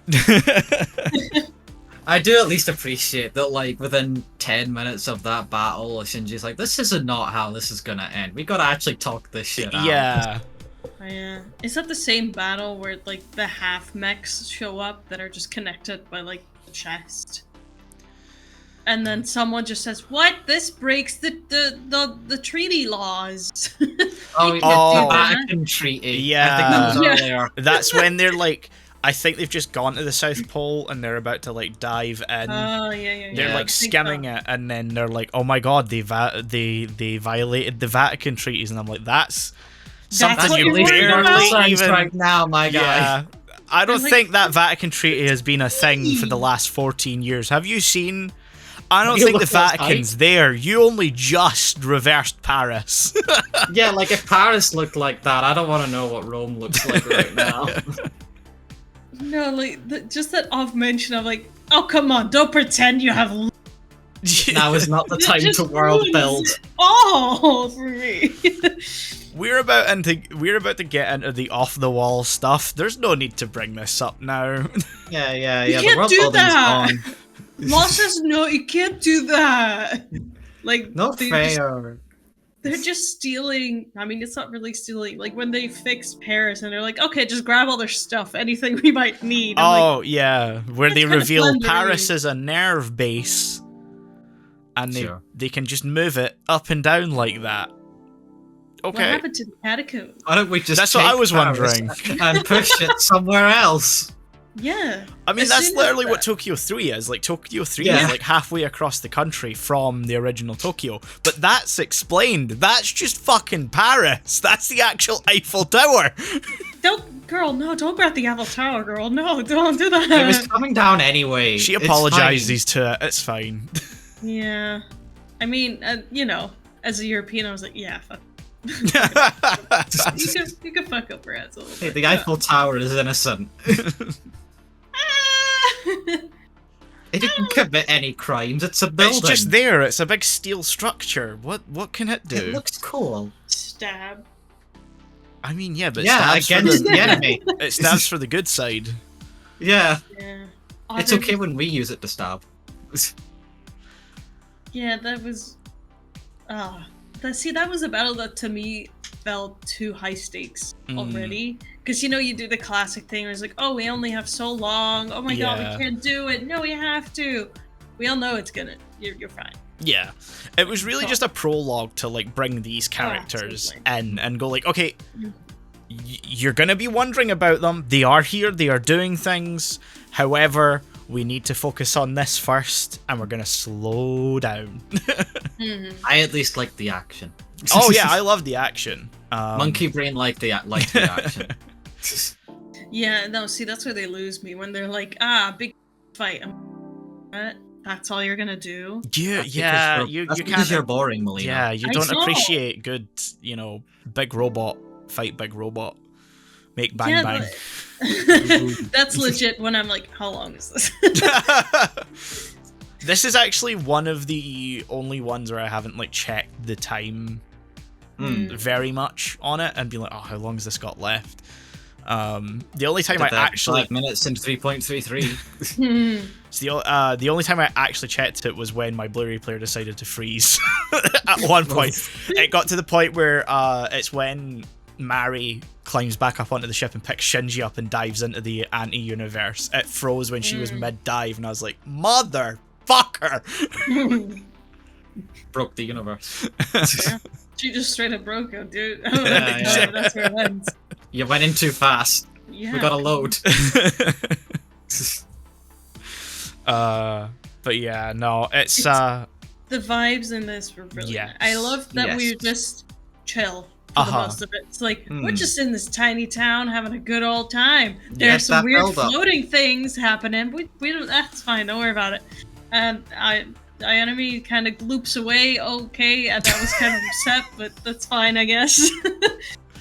I do at least appreciate that, like, within 10 minutes of that battle, Shinji's like, this is not how this is gonna end. We gotta actually talk this shit out. Yeah. Oh, yeah. Is that the same battle where, like, the half mechs show up that are just connected by, like, the chest? And then someone just says, "What? This breaks the treaty laws." The Vatican Treaty. Yeah. I think that was earlier. That's when they're like, I think they've just gone to the South Pole and they're about to like dive in. Oh yeah. They're like skimming it, and then they're like, "Oh my god, they violated the Vatican treaties," and I'm like, "That's something what you you're worried barely about? even." Right now, my guy. Yeah. I don't like- think that Vatican treaty has been a thing for the last 14 years. Have you seen? I don't You think the look less Vatican's there. You only just reversed Paris. Yeah, like if Paris looked like that, I don't want to know what Rome looks like right now. No, like just that off mention of like, oh come on, don't pretend you have. Now is not the It time just to world ruins build. it all for me. We're about to get into the off the wall stuff. There's no need to bring this up now. Yeah. You The can't world do building's that. on. Moss says no, you can't do that. Like Not fair. They're just stealing. I mean, it's not really stealing. Like when they fix Paris and they're like, okay, just grab all their stuff, anything we might need. I'm like, Yeah, where they That's kinda reveal plundering. Paris as a nerve base, and they can just move it up and down like that. what Okay, happened to the catacombs? Why don't we just That's what take I was Paris wondering. and push it somewhere else? Yeah. I mean, As that's soon as literally what that- Tokyo 3 is. Like, Tokyo 3 Yeah. is like halfway across the country from the original Tokyo. But that's explained. That's just fucking Paris. That's the actual Eiffel Tower. Don't grab the Eiffel Tower, girl. No, don't do that. It was coming down anyway. She It's apologizes to it. It's fine. Yeah. I mean, you know, as a European, I was like, yeah, fuck. fine. You could fuck up France a little Hey, bit. the Eiffel Tower is innocent. It didn't commit any crimes. It's a building. It's just there. It's a big steel structure. What can it do? It looks cool. Stab. I mean, yeah, but Yeah, it stands for against the, the enemy. it stands for the good side. Yeah, Yeah. it's okay when we use it to stab. Yeah, that was. That was a battle that to me felt too high stakes already. Because you do the classic thing where it's like, oh, we only have so long. Oh my god, Yeah. we can't do it. No, we have to. We all know it's gonna. You're fine. Yeah, it was really Cool. just a prologue to like bring these characters in and go like, okay, you're gonna be wondering about them. They are here. They are doing things. However, we need to focus on this first, and we're gonna slow down. I at least like the action. Oh yeah, I love the action. Monkey Brain liked the action. Yeah, no, see, that's where they lose me when they're like, big fight. That's all you're gonna do. Yeah, you That's you because you're can't. boring, Melina. Yeah, you I don't know. appreciate good, big robot fight big robot, make bang Yeah, bang. That's legit when I'm like, how long is this? This is actually one of the only ones where I haven't like checked the time very much on it and be like, oh, how long has this got left? The only time I actually 5 minutes into 3.33. it's the only time I actually checked it was when my Blu-ray player decided to freeze. At one point, it got to the point where it's when Mari climbs back up onto the ship and picks Shinji up and dives into the anti-universe. It froze when she was mid-dive, and I was like, motherfucker! Broke the universe. Yeah. She just straight up broke it, dude. Yeah. That's where it ends. You went in too fast. Yeah. We got a load. But yeah, no, it's The vibes in this were brilliant. Yes. I love that we Yes. were just chill for the most of it. It's like, we're just in this tiny town having a good old time. There are some that weird build-up. floating things happening. We don't, that's fine, don't worry about it. And enemy kind of loops away, okay, and that was kind of upset, but that's fine, I guess.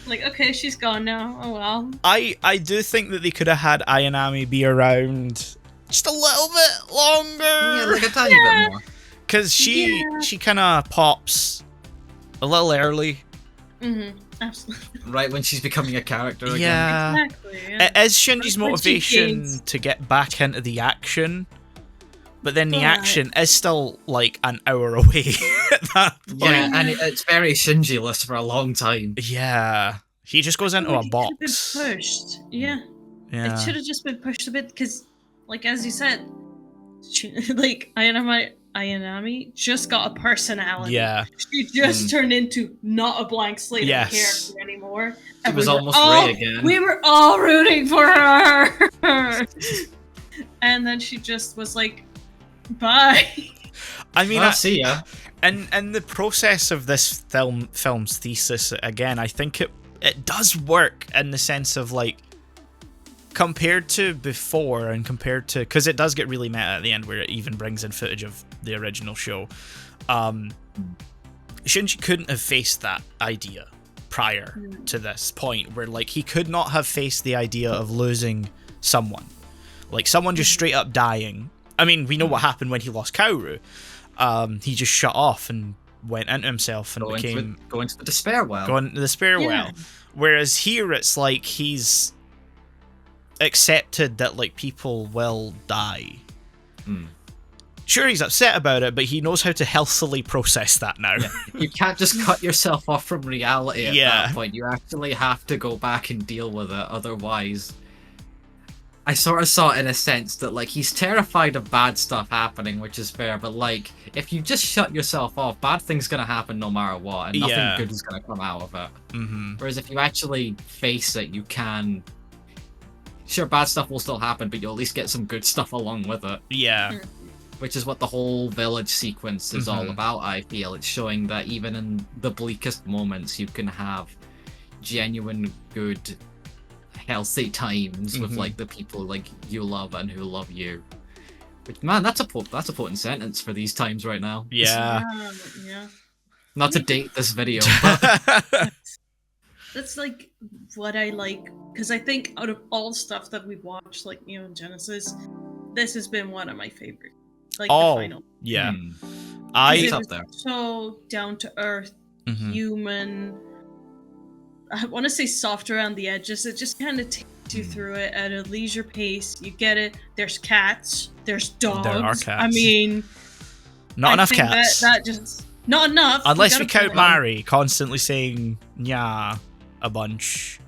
Like, okay, she's gone now, oh well. I do think that they could have had Ayanami be around just a little bit longer. Yeah, like a tiny bit more. Because she kind of pops a little early. Absolutely. Right when she's becoming a character again. Yeah. Exactly, yeah. It is Shinji's When she motivation gains- to get back into the action, but then the But- action is still like an hour away at that point. Yeah, and it's very Shinji-less for a long time. Yeah. He just goes into a It could've been box. pushed. Yeah. It Yeah. should have just been pushed a bit because, like as you said, like Ayanami just got a personality. Yeah. She just turned into not a blank slate Yes. of character anymore. She And was we were almost all- Ray again. We were all rooting for her. And then she just was like, bye. I mean, I'll see ya. and the process of this film's thesis, again, I think it does work in the sense of like, compared to before and compared to, because it does get really meta at the end where it even brings in footage of the original show. Shinji couldn't have faced that idea prior to this point, where like he could not have faced the idea of losing someone, like someone just straight up dying. I mean, we know what happened when he lost Kaoru. He just shut off and went into himself and became Go into the despair well. going into the despair Yeah. well. Whereas here, it's like he's accepted that like people will die. Sure, he's upset about it, but he knows how to healthily process that now. Yeah. You can't just cut yourself off from reality at Yeah. that point. You actually have to go back and deal with it. Otherwise, I sort of saw it in a sense that like he's terrified of bad stuff happening, which is fair. But like, if you just shut yourself off, bad things gonna happen no matter what, and nothing Yeah. good is gonna come out of it. Mm-hmm. Whereas if you actually face it, you can sure, bad stuff will still happen, but you'll at least get some good stuff along with it. Yeah. Which is what the whole village sequence is all about, I feel. It's showing that even in the bleakest moments, you can have genuine, good, healthy times with like the people like you love and who love you. Which, man, that's a potent sentence for these times right now. Yeah. Yeah. Not to date this video, but That's like what I like, because I think out of all stuff that we've watched, like Neon Genesis, this has been one of my favorites. Like the final. Yeah. 'Cause It's it up was there. so down to earth, human. I want to say soft around the edges. It just kind of takes you through it at a leisure pace. You get it. There's cats. There's dogs. There are cats. I mean, Not I enough think cats. That just not enough. Unless we gotta count put it on. Mari constantly saying "nya" a bunch,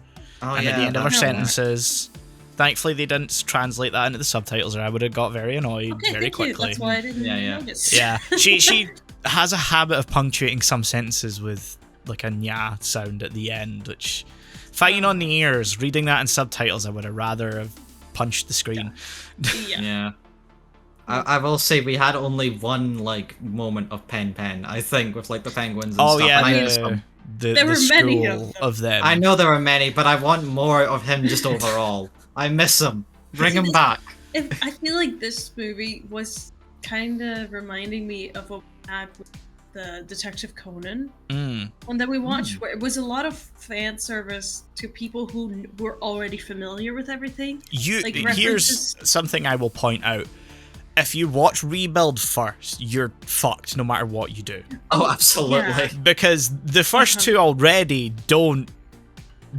Oh, and at the end of her that's- sentences. Thankfully, they didn't translate that into the subtitles, or I would have got very annoyed Okay, very thank you. quickly. That's why I didn't Yeah. notice. Yeah, she has a habit of punctuating some sentences with like a "nya" sound at the end, which, fighting on the ears, reading that in subtitles, I would have rather have punched the screen. Yeah. Yeah. I will say we had only one like moment of pen, I think, with like the penguins and Oh stuff. yeah, and I the, miss them. the, There the were many of school them. of them. I know there are many, but I want more of him just overall. I miss him. Bring him back. I feel like this movie was kind of reminding me of what we had with the Detective Conan one that we watched, where it was a lot of fan service to people who were already familiar with everything. Like Here's references- something I will point out. If you watch Rebuild first, you're fucked no matter what you do. Oh, absolutely. Yeah. Because the first two already don't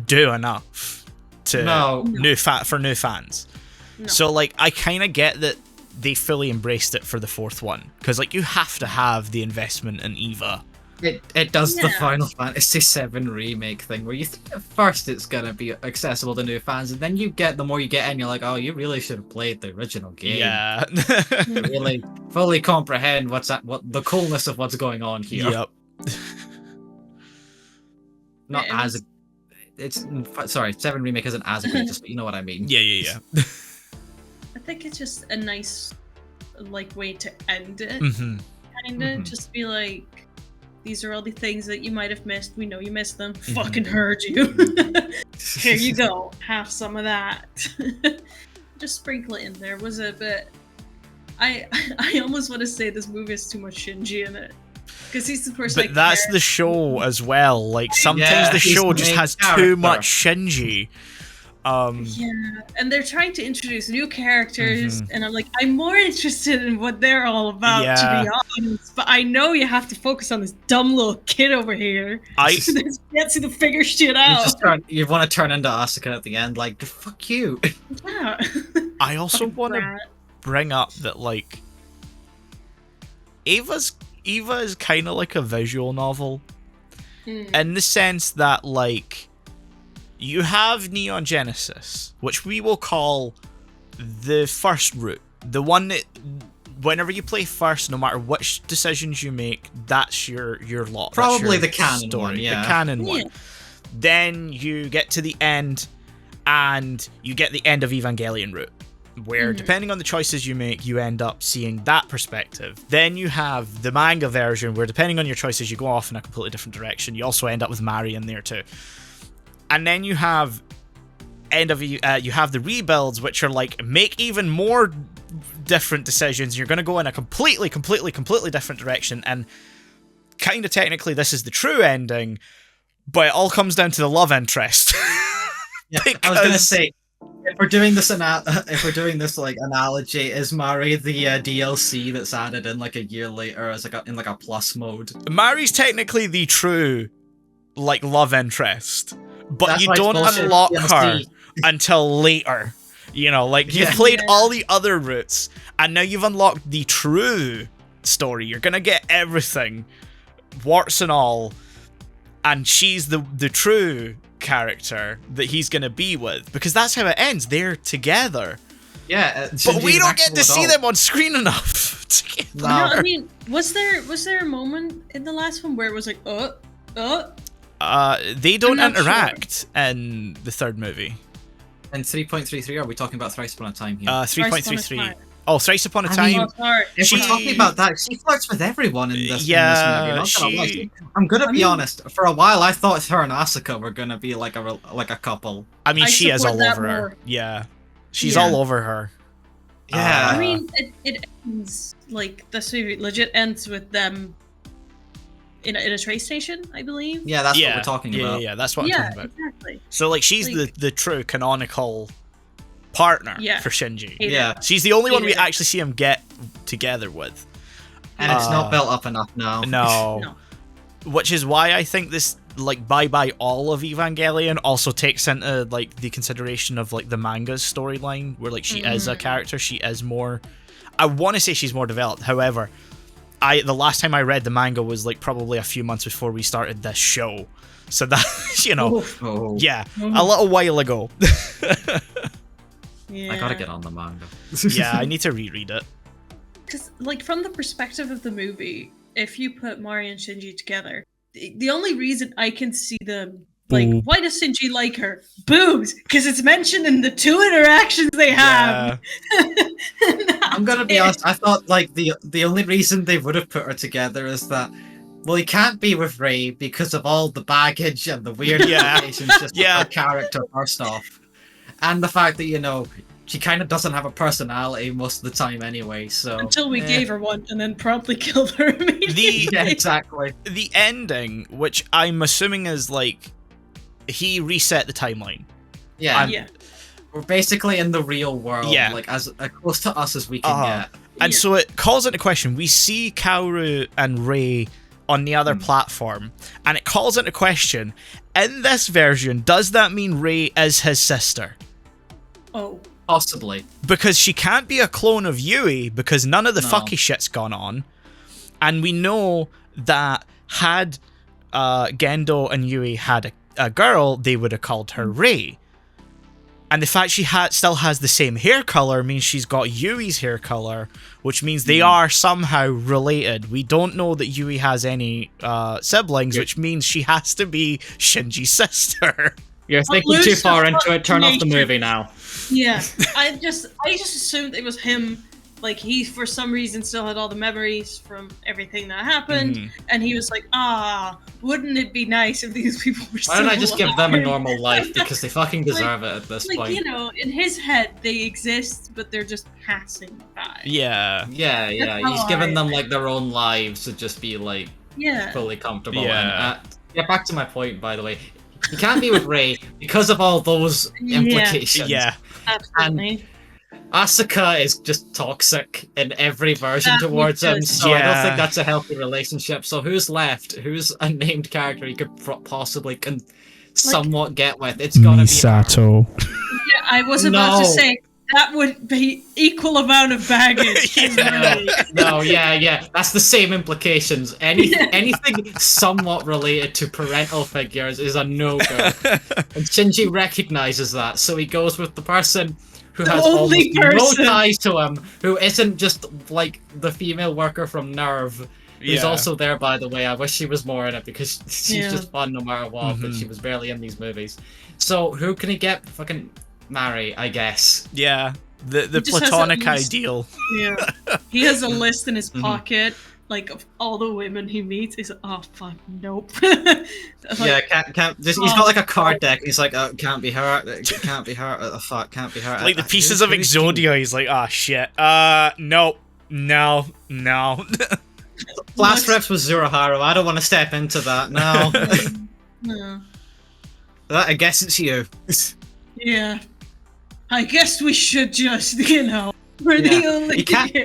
do enough to No. for new fans. No. So like I kind of get that they fully embraced it for the fourth one, because like you have to have the investment in Eva. It does the Yeah. Final Fantasy VII remake thing where you think at first it's gonna be accessible to new fans, and then the more you get in, you're like, oh, you really should have played the original game. Yeah. To really fully comprehend what the coolness of what's going on here. Yep. Not Yeah, as it's sorry, 7 remake isn't as egregious, but you know what I mean. Yeah. I think it's just a nice like way to end it. hmm Kinda just be like, these are all the things that you might have missed. We know you missed them. Fucking heard you. Here you go. Have some of that. Just sprinkle it in there. Was a bit. I almost want to say this movie has too much Shinji in it, because he's the person. But that's the show as well. Like sometimes Yeah, the he's show the just main has too character. much Shinji. Yeah, and they're trying to introduce new characters, and I'm like, I'm more interested in what they're all about, Yeah. to be honest. But I know you have to focus on this dumb little kid over here. I This gets you to figure shit out. You want to turn into Asuka at the end, like fuck you. Yeah. I also Fucking want to brat. bring up that like Eva is kind of like a visual novel in the sense that like you have Neon Genesis, which we will call the first route, the one that whenever you play first, no matter which decisions you make, that's your lot. That's Probably your the canon story, one, yeah. the canon Yeah. one. Then you get to the end, and you get the end of Evangelion route, where depending on the choices you make, you end up seeing that perspective. Then you have the manga version, where depending on your choices, you go off in a completely different direction. You also end up with Mari in there too. And then you have you have the rebuilds, which are like make even more different decisions. You're going to go in a completely different direction, and kind of technically this is the true ending, but it all comes down to the love interest. Yeah, I was gonna say, if we're doing this like analogy, is Mari the DLC that's added in like a year later as like in a plus mode? Mari's technically the true like love interest, but That's you why it's don't bullshit unlock DLC. her until later. You know, like you've Yeah. played all the other routes, and now you've unlocked the true story. You're gonna get everything, warts and all, and she's the true character that he's gonna be with, because that's how it ends. They're together, Yeah, but we don't get to see them on screen enough. together. No. No, I mean, was there a moment in the last one where it was like, They don't I'm not interact in the third movie. And 3.33, are we talking about Thrice Upon a Time here? 3.33. Oh, Thrice Upon a I Time. mean, Oh, sorry. If She- we're talking about that, she flirts with everyone in this, Yeah, in this movie. she- I'm gonna I be mean- honest. For a while, I thought her and Asuka were gonna be like a couple. I mean, I she is support all that over her. more. Yeah. She's Yeah. all over her. Yeah. I mean, it ends, like, this movie legit ends with them in a train station, I believe. Yeah, that's yeah, what we're talking about. Yeah, that's what I'm Yeah, talking about. exactly. So, like, she's Like- the true canonical partner Yeah. for Shinji. Hate Yeah. it. She's the only one we Hated it. actually see him get together with. And it's Uh, not built up enough now. No. No. Which is why I think this, like, bye-bye all of Evangelion also takes into, like, the consideration of, like, the manga's storyline, where, like, she is a character, she is more... I want to say she's more developed, however, the last time I read the manga was, like, probably a few months before we started this show. So that, you know, Oh, yeah, a little while ago. Yeah. I gotta get on the manga. Yeah, I need to reread it. Because, like, from the perspective of the movie, if you put Mari and Shinji together, the only reason I can see them, like, Boob. why does Shinji like her? Boobs! Because it's mentioned in the 2 interactions they have. I'm gonna be honest. I thought like the only reason they would have put her together is that, well, he can't be with Rei because of all the baggage and the weird Yeah. implications just Yeah. of her character first off, and the fact that she kind of doesn't have a personality most of the time anyway. So Until we eh. gave her one and then promptly killed her immediately. Yeah, exactly. The ending, which I'm assuming is, like, he reset the timeline. Yeah, Yeah. we're basically in the real world, Yeah. like as close to us as we can get. And Yeah. so it calls into question, we see Kaoru and Rei on the other platform, and it calls into question, in this version, does that mean Rei is his sister? Oh. Possibly. Because she can't be a clone of Yui, because none of the No. fucky shit's gone on. And we know that had Gendo and Yui had a girl, they would have called her Rei. And the fact she still has the same hair color means she's got Yui's hair color, which means they are somehow related. We don't know that Yui has any siblings, which means she has to be Shinji's sister. You're thinking lose too the far into it. Turn off the nature. movie now. Yeah. I just assumed it was him. Like, he, for some reason, still had all the memories from everything that happened. And he was like, wouldn't it be nice if these people were still Why don't I just give them a alive?" normal life because they fucking deserve it at this Like, point? you know, in his head, they exist, but they're just passing by. Yeah. Yeah, That's he's how given I- them like their own lives to just be like Yeah. fully comfortable. Yeah. And, yeah, back to my point, by the way. He can't be with Rei because of all those Yeah. implications. Yeah. Absolutely. Asuka is just toxic in every version That towards him, makes so I don't Yeah. think that's a healthy relationship. So who's left? Who's a named character he could possibly somewhat get with? It's gotta be her. Yeah, I was about to No. say, that would be equal amount of baggage. Yeah. No, yeah. That's the same implications. Anything somewhat related to parental figures is a no-go. And Shinji recognizes that, so he goes with the person who The has only almost person. no ties to him, who isn't just like the female worker from Nerve, who's Yeah. also there, by the way. I wish she was more in it because she's Yeah. just fun no matter what, but she was barely in these movies. So who can he get? Fucking marry, I guess. Yeah. The He just has platonic at least- ideal. Yeah. He has a list in his Mm-hmm. pocket, like, of all the women he meets. He's like, oh, fuck, nope. Yeah, can't. He's got like a card deck. And he's like, can't be her. Can't be her. Fuck, can't be her. Like the pieces of who's Exodia, he's like, shit. Nope. No. Last reps was Zuruharu. I don't want to step into that. No. No. I guess it's you. Yeah. I guess we should just, we're the Yeah. only... You can't-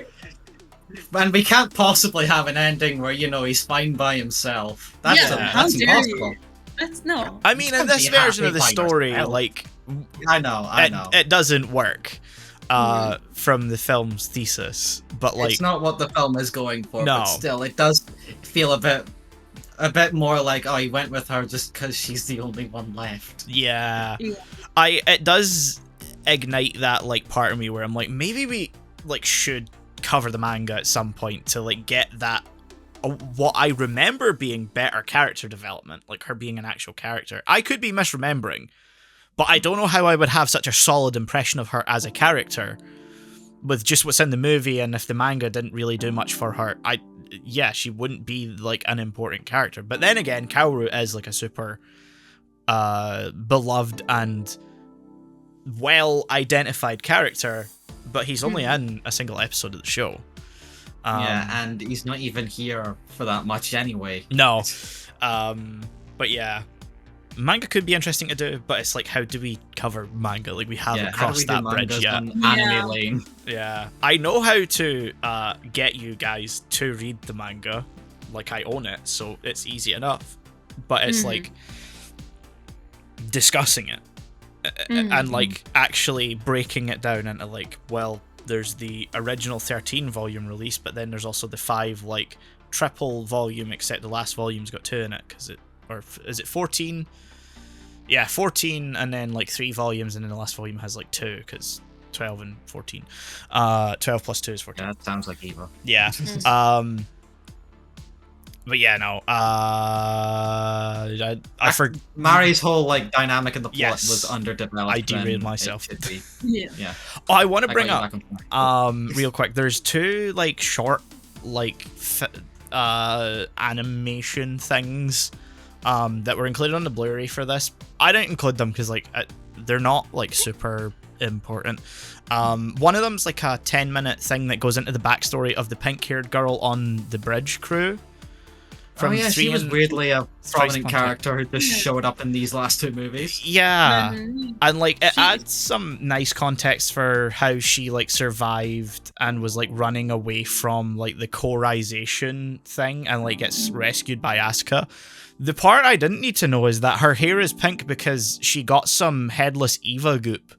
And we can't possibly have an ending where he's fine by himself. That's Yeah, how that's dare impossible. you. That's, no. I mean, in Can't this be version of happy the by story, yourself. like, I know. it doesn't work from the film's thesis. But, like, It's not what the film is going for, No. but still, it does feel a bit more like, oh, he went with her just because she's the only one left. yeah. Yeah. It does ignite that, like, part of me where I'm like, maybe we, like, should cover the manga at some point to, like, get that what I remember being better character development, like her being an actual character. I could be misremembering, But I don't know how I would have such a solid impression of her as a character with just what's in the movie, and if the manga didn't really do much for her, she wouldn't be like an important character. But then again, Kaoru is like a super beloved and well identified character, but he's only in a single episode of the show. And he's not even here for that much anyway. No. But yeah, manga could be interesting to do, but it's like, how do we cover manga? Like, we haven't crossed that bridge yet. Anime lane. Yeah, I know how to get you guys to read the manga. Like, I own it, so it's easy enough. But it's like discussing it and like actually breaking it down into like, well, there's the original 13 volume release, but then there's also the 5 like triple volume, except the last volume's got 2 in it, because is it 14? Yeah, 14, and then like 3 volumes, and then the last volume has like 2, because 12 and 14. 12 plus 2 is 14. Yeah, that sounds like Eva. Yeah. But yeah, no. I forgot. Mari's whole like dynamic in the plot Yes. was underdeveloped. I derailed myself. Yeah. Oh, I want to bring got up you back on track. real quick. There's 2 like short like animation things that were included on the Blu-ray for this. I didn't include them because like they're not like super important. One of them's like a 10-minute thing that goes into the backstory of the pink-haired girl on the bridge crew. She was weirdly a prominent character who just showed up in these last 2 movies. Yeah, and like it adds some nice context for how she like survived and was like running away from like the corization thing and like gets rescued by Asuka. The part I didn't need to know is that her hair is pink because she got some headless Eva goop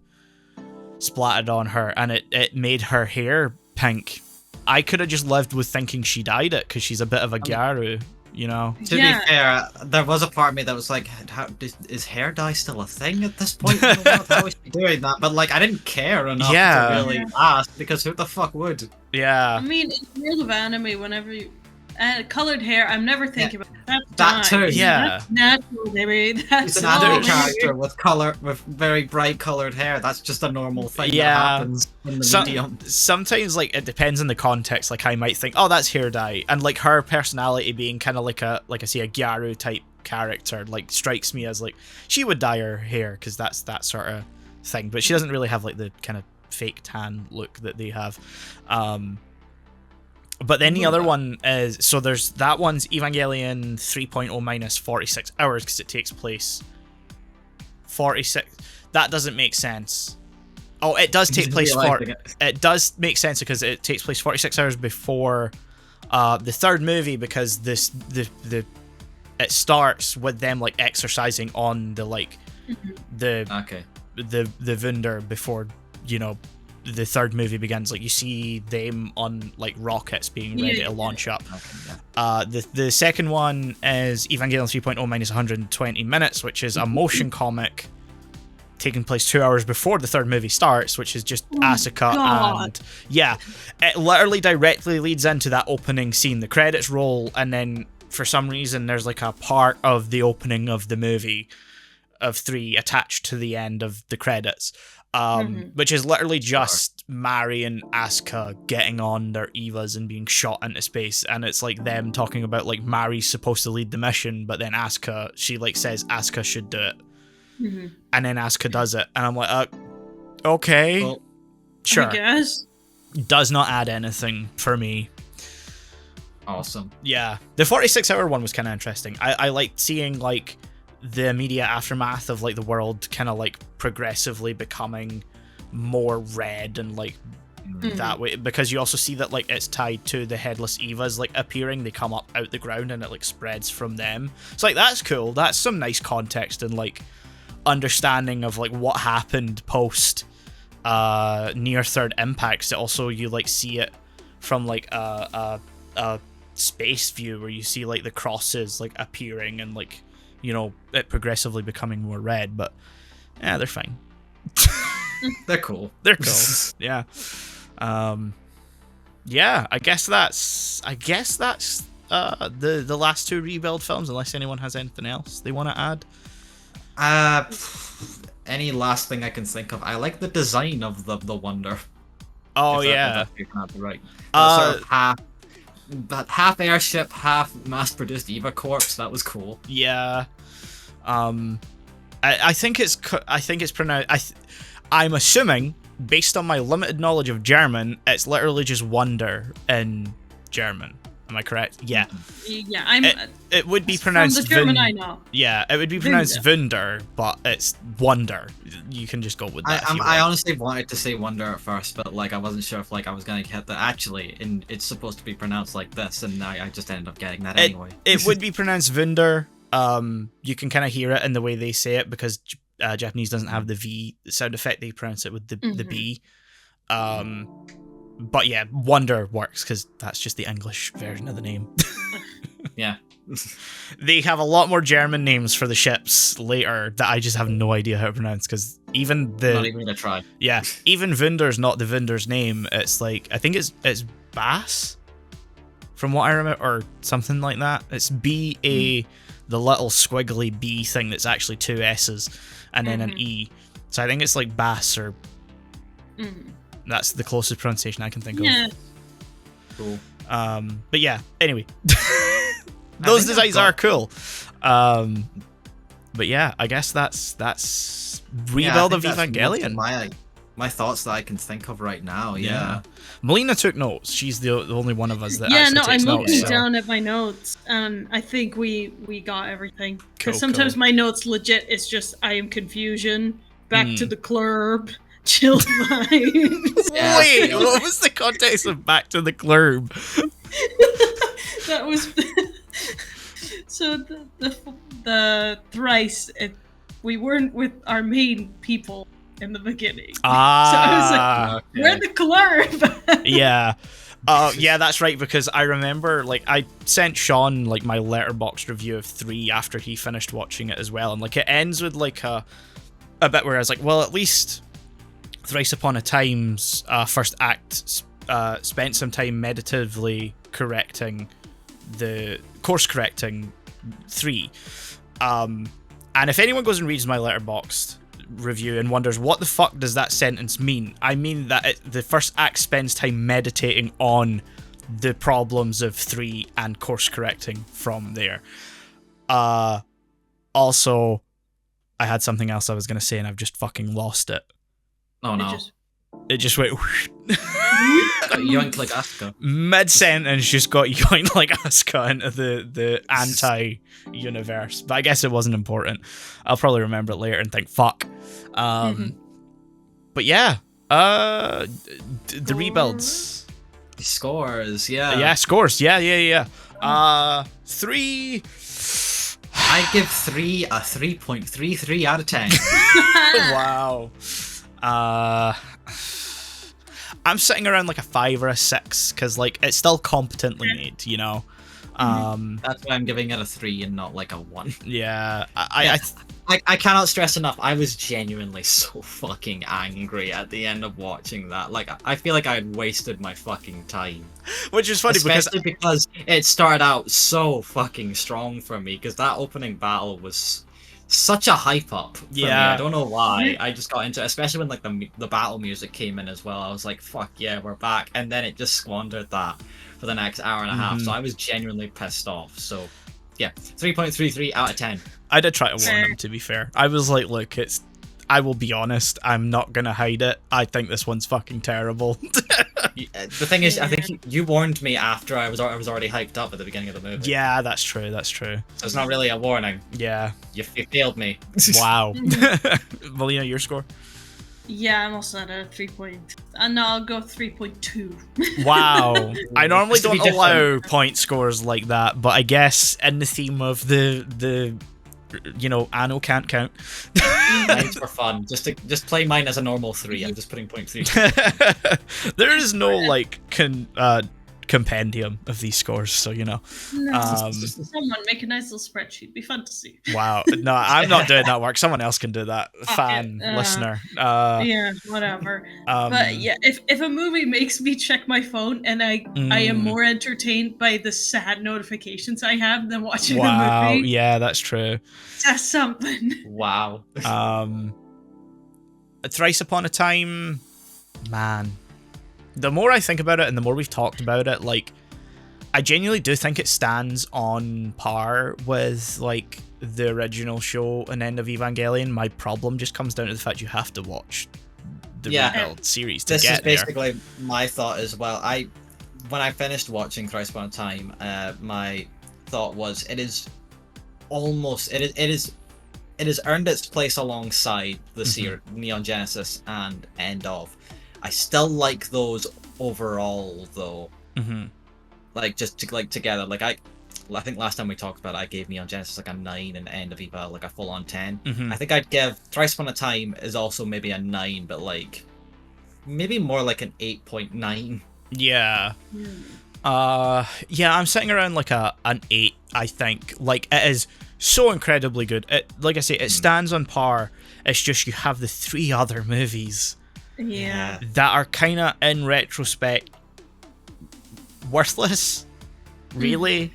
splattered on her, and it made her hair pink. I could have just lived with thinking she dyed it because she's a bit of a Gyaru. You know. To be fair, there was a part of me that was like, is hair dye still a thing at this point? How is she doing that? But like, I didn't care enough to really ask, because who the fuck would? Yeah. I mean, in Rebuild of Anime, whenever you colored hair, I'm never thinking about that. That too. Yeah. That's natural, baby. That's It's an anime character with very bright colored hair. That's just a normal thing that happens in the medium. Sometimes, like, it depends on the context. Like, I might think, oh, that's hair dye, and like her personality being kind of like a Gyaru type character, like, strikes me as like she would dye her hair because that's that sort of thing. But she doesn't really have like the kind of fake tan look that they have. But then the other one is, so there's that one's Evangelion 3.0 minus 46 hours because it takes place 46. That doesn't make sense. Oh, it does take place it does make sense because it takes place 46 hours before the third movie, because it starts with them like exercising on the like the Wunder before, you know, the third movie begins. Like, you see them on like rockets being ready to launch up. The second one is Evangelion 3.0 minus 120 minutes, which is a motion comic taking place 2 hours before the third movie starts, which is just Asuka and it literally directly leads into that opening scene. The credits roll, and then for some reason there's like a part of the opening of the movie of 3 attached to the end of the credits. Which is literally just Mari and Asuka getting on their Evas and being shot into space, and it's like them talking about like Mari's supposed to lead the mission, but then Asuka, she like says Asuka should do it, and then Asuka does it, and I'm like, okay, well, sure. I guess. Does not add anything for me. Awesome. Yeah, the 46-hour one was kind of interesting. I liked seeing like the immediate aftermath of like the world kind of like progressively becoming more red and like that way, because you also see that like it's tied to the headless Evas like appearing. They come up out the ground and it like spreads from them. So like, that's cool. That's some nice context and like understanding of like what happened post near third impacts. Also, you like see it from like a space view where you see like the crosses like appearing and like, you know, it progressively becoming more red. But yeah, they're fine. They're cool. They're cool. Yeah. Yeah, I guess that's the last 2 Rebuild films, unless anyone has anything else they want to add. any last thing I can think of, I like the design of the Wonder. Oh If yeah. that's right. That sort of half airship, half mass-produced Eva Corpse. That was cool. Yeah. I think it's pronounced. I'm assuming, based on my limited knowledge of German, it's literally just wonder in German. Am I correct? Yeah. Yeah, It would be pronounced from the German I know. Yeah, it would be pronounced Wunder, but it's wonder. You can just go with that. I honestly wanted to say Wonder at first, but like I wasn't sure if like I was gonna get that. Actually, it's supposed to be pronounced like this, and I just ended up getting that anyway. It would be pronounced Wunder. You can kind of hear it in the way they say it because Japanese doesn't have the V sound effect. They pronounce it with the B. But yeah, Wonder works because that's just the English version of the name. Yeah. They have a lot more German names for the ships later that I just have no idea how to pronounce because even Not even gonna try. Yeah, even Wunder's not the Wunder's name. It's like, I think it's Bass, from what I remember, or something like that. It's B-A, the little squiggly B thing that's actually two S's, and then an E. So I think it's like Bass, or that's the closest pronunciation I can think of. Cool. But yeah, anyway. Those designs are cool. But yeah, I guess that's Rebuild of Evangelion. My thoughts that I can think of right now. Yeah. Melina took notes. She's the only one of us that I'm takes notes. looking down at my notes, and I think we got everything. Because sometimes my notes legit is just I am confusion, back to the club, chill vibes. Wait, what was the context of back to the club? That was so the Thrice. We weren't with our main people in the beginning. So I was like, we're the club. Yeah. Yeah, that's right, because I remember, like, I sent Shaun, like, my letterboxd review of 3 after he finished watching it as well, and, like, it ends with, like, a bit where I was like, well, at least Thrice Upon a Time's first act spent some time meditatively course correcting 3. And if anyone goes and reads my letterboxd review and wonders what the fuck does that sentence mean, I mean that the first act spends time meditating on the problems of 3 and course correcting from there. Also, I had something else I was going to say and I've just fucking lost it. Oh no. It just went yoinked like Asuka. Mid-sentence just got yoinked like Asuka into the anti-universe. But I guess it wasn't important. I'll probably remember it later and think, fuck. But yeah, the rebuilds. The scores, yeah. Yeah, scores. Yeah. 3... I give 3 a 3.33 out of 10. Wow. I'm sitting around like a 5 or a 6 because like it's still competently made, you know. That's why I'm giving it a 3 and not like a 1. Yeah, I cannot stress enough. I was genuinely so fucking angry at the end of watching that. Like, I feel like I had wasted my fucking time. Which is funny because it started out so fucking strong for me. Because that opening battle was such a hype up for me. I don't know why. I just got into it, especially when like the battle music came in as well. I was like, fuck yeah, we're back. And then it just squandered that for the next hour and a half. So I was genuinely pissed off. So yeah, 3.33 out of 10. I did try to warn him, to be fair. I was like, look, I will be honest, I'm not gonna hide it. I think this one's fucking terrible. The thing is, I think you warned me after I was already hyped up at the beginning of the movie. Yeah, that's true. So it's not really a warning. Yeah. You failed me. Wow. Melina, your score? Yeah, I'm also at a 3 point. No, I'll go 3.2. Wow. I normally don't allow point scores like that, but I guess in the theme of the Anno can't count. Mine's for fun. Just play mine as a normal 3. I'm just putting 0.3. There is no like compendium of these scores, so you know. Someone make a nice little spreadsheet. Be fun to see. Wow. No, I'm not doing that work. Someone else can do that. Listener. Yeah, whatever. But yeah, if a movie makes me check my phone and I am more entertained by the sad notifications I have than watching the movie. Yeah, that's true. That's something. Wow. Thrice Upon a Time, man. The more I think about it and the more we've talked about it, like, I genuinely do think it stands on par with, like, the original show and End of Evangelion. My problem just comes down to the fact you have to watch the Rebuild series to this get is basically my thought as well. When I finished watching Thrice Upon a Time, my thought was it has earned its place alongside the Neon Genesis and End of. I still like those overall though. Like just together. Like I think last time we talked about it, I gave Neon Genesis like a 9 and End of Eva like a full on 10. I think I'd give Thrice Upon a Time is also maybe a 9, but like maybe more like an 8.9. Yeah. Yeah, I'm sitting around like an 8, I think. Like, it is so incredibly good. Like I say, it stands on par. It's just you have the 3 other movies that are kind of, in retrospect, worthless. Really?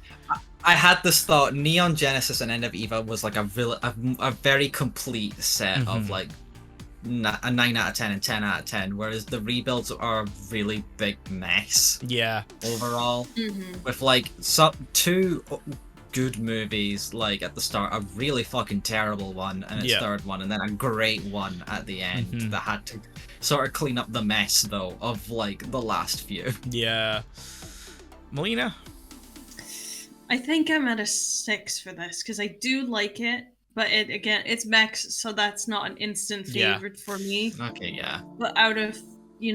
I had this thought, Neon Genesis and End of Eva was like a very complete set of like a 9 out of 10 and 10 out of 10, whereas the rebuilds are a really big mess. Yeah. Overall. With like 2 good movies, like at the start, a really fucking terrible one and its third one, and then a great one at the end that had to sort of clean up the mess though of like the last few. Yeah. Melina? I think I'm at a 6 for this because I do like it, but it's Max, so that's not an instant favorite for me. Okay, yeah. But out of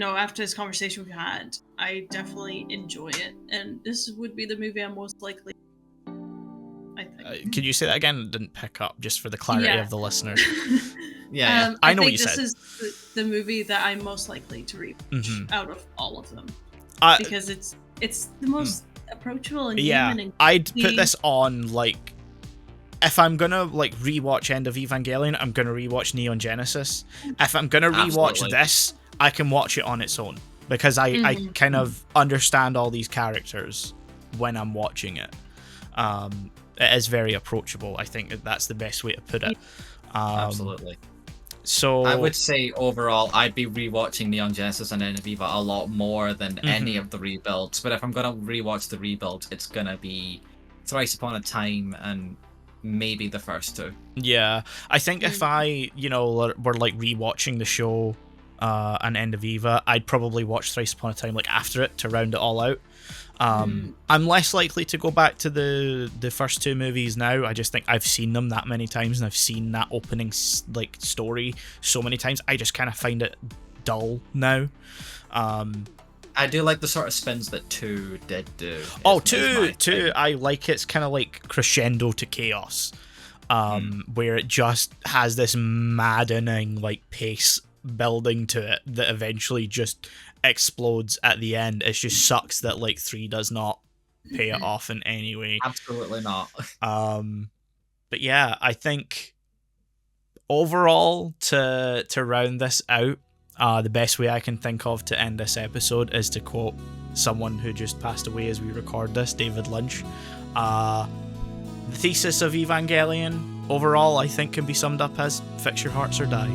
after this conversation we've had, I definitely enjoy it, and this would be the movie I'm most likely. I think. Could you say that again? I didn't pick up, just for the clarity of the listeners. I know what you said. This is the movie that I'm most likely to rewatch out of all of them, because it's the most approachable and human. And I'd put this on, like, if I'm gonna like rewatch End of Evangelion, I'm gonna rewatch Neon Genesis. If I'm gonna rewatch this, I can watch it on its own because I kind of understand all these characters when I'm watching it. It is very approachable. I think that's the best way to put it. Absolutely. So I would say overall, I'd be rewatching Neon Genesis and End of Eva a lot more than any of the rebuilds. But if I'm gonna rewatch the rebuilds, it's gonna be Thrice Upon a Time and maybe the first 2. Yeah, I think if I, were like rewatching the show and End of Eva, I'd probably watch Thrice Upon a Time like after it to round it all out. I'm less likely to go back to the first 2 movies now. I just think I've seen them that many times, and I've seen that opening like story so many times. I just kind of find it dull now. I do like the sort of spins that 2 did do. 2, I like it. It's kind of like crescendo to chaos, where it just has this maddening like pace building to it that eventually just explodes at the end. It just sucks that like 3 does not pay it off in any way. Absolutely not. But yeah, I think overall to round this out, the best way I can think of to end this episode is to quote someone who just passed away as we record this, David Lynch. The thesis of Evangelion overall, I think, can be summed up as fix your hearts or die.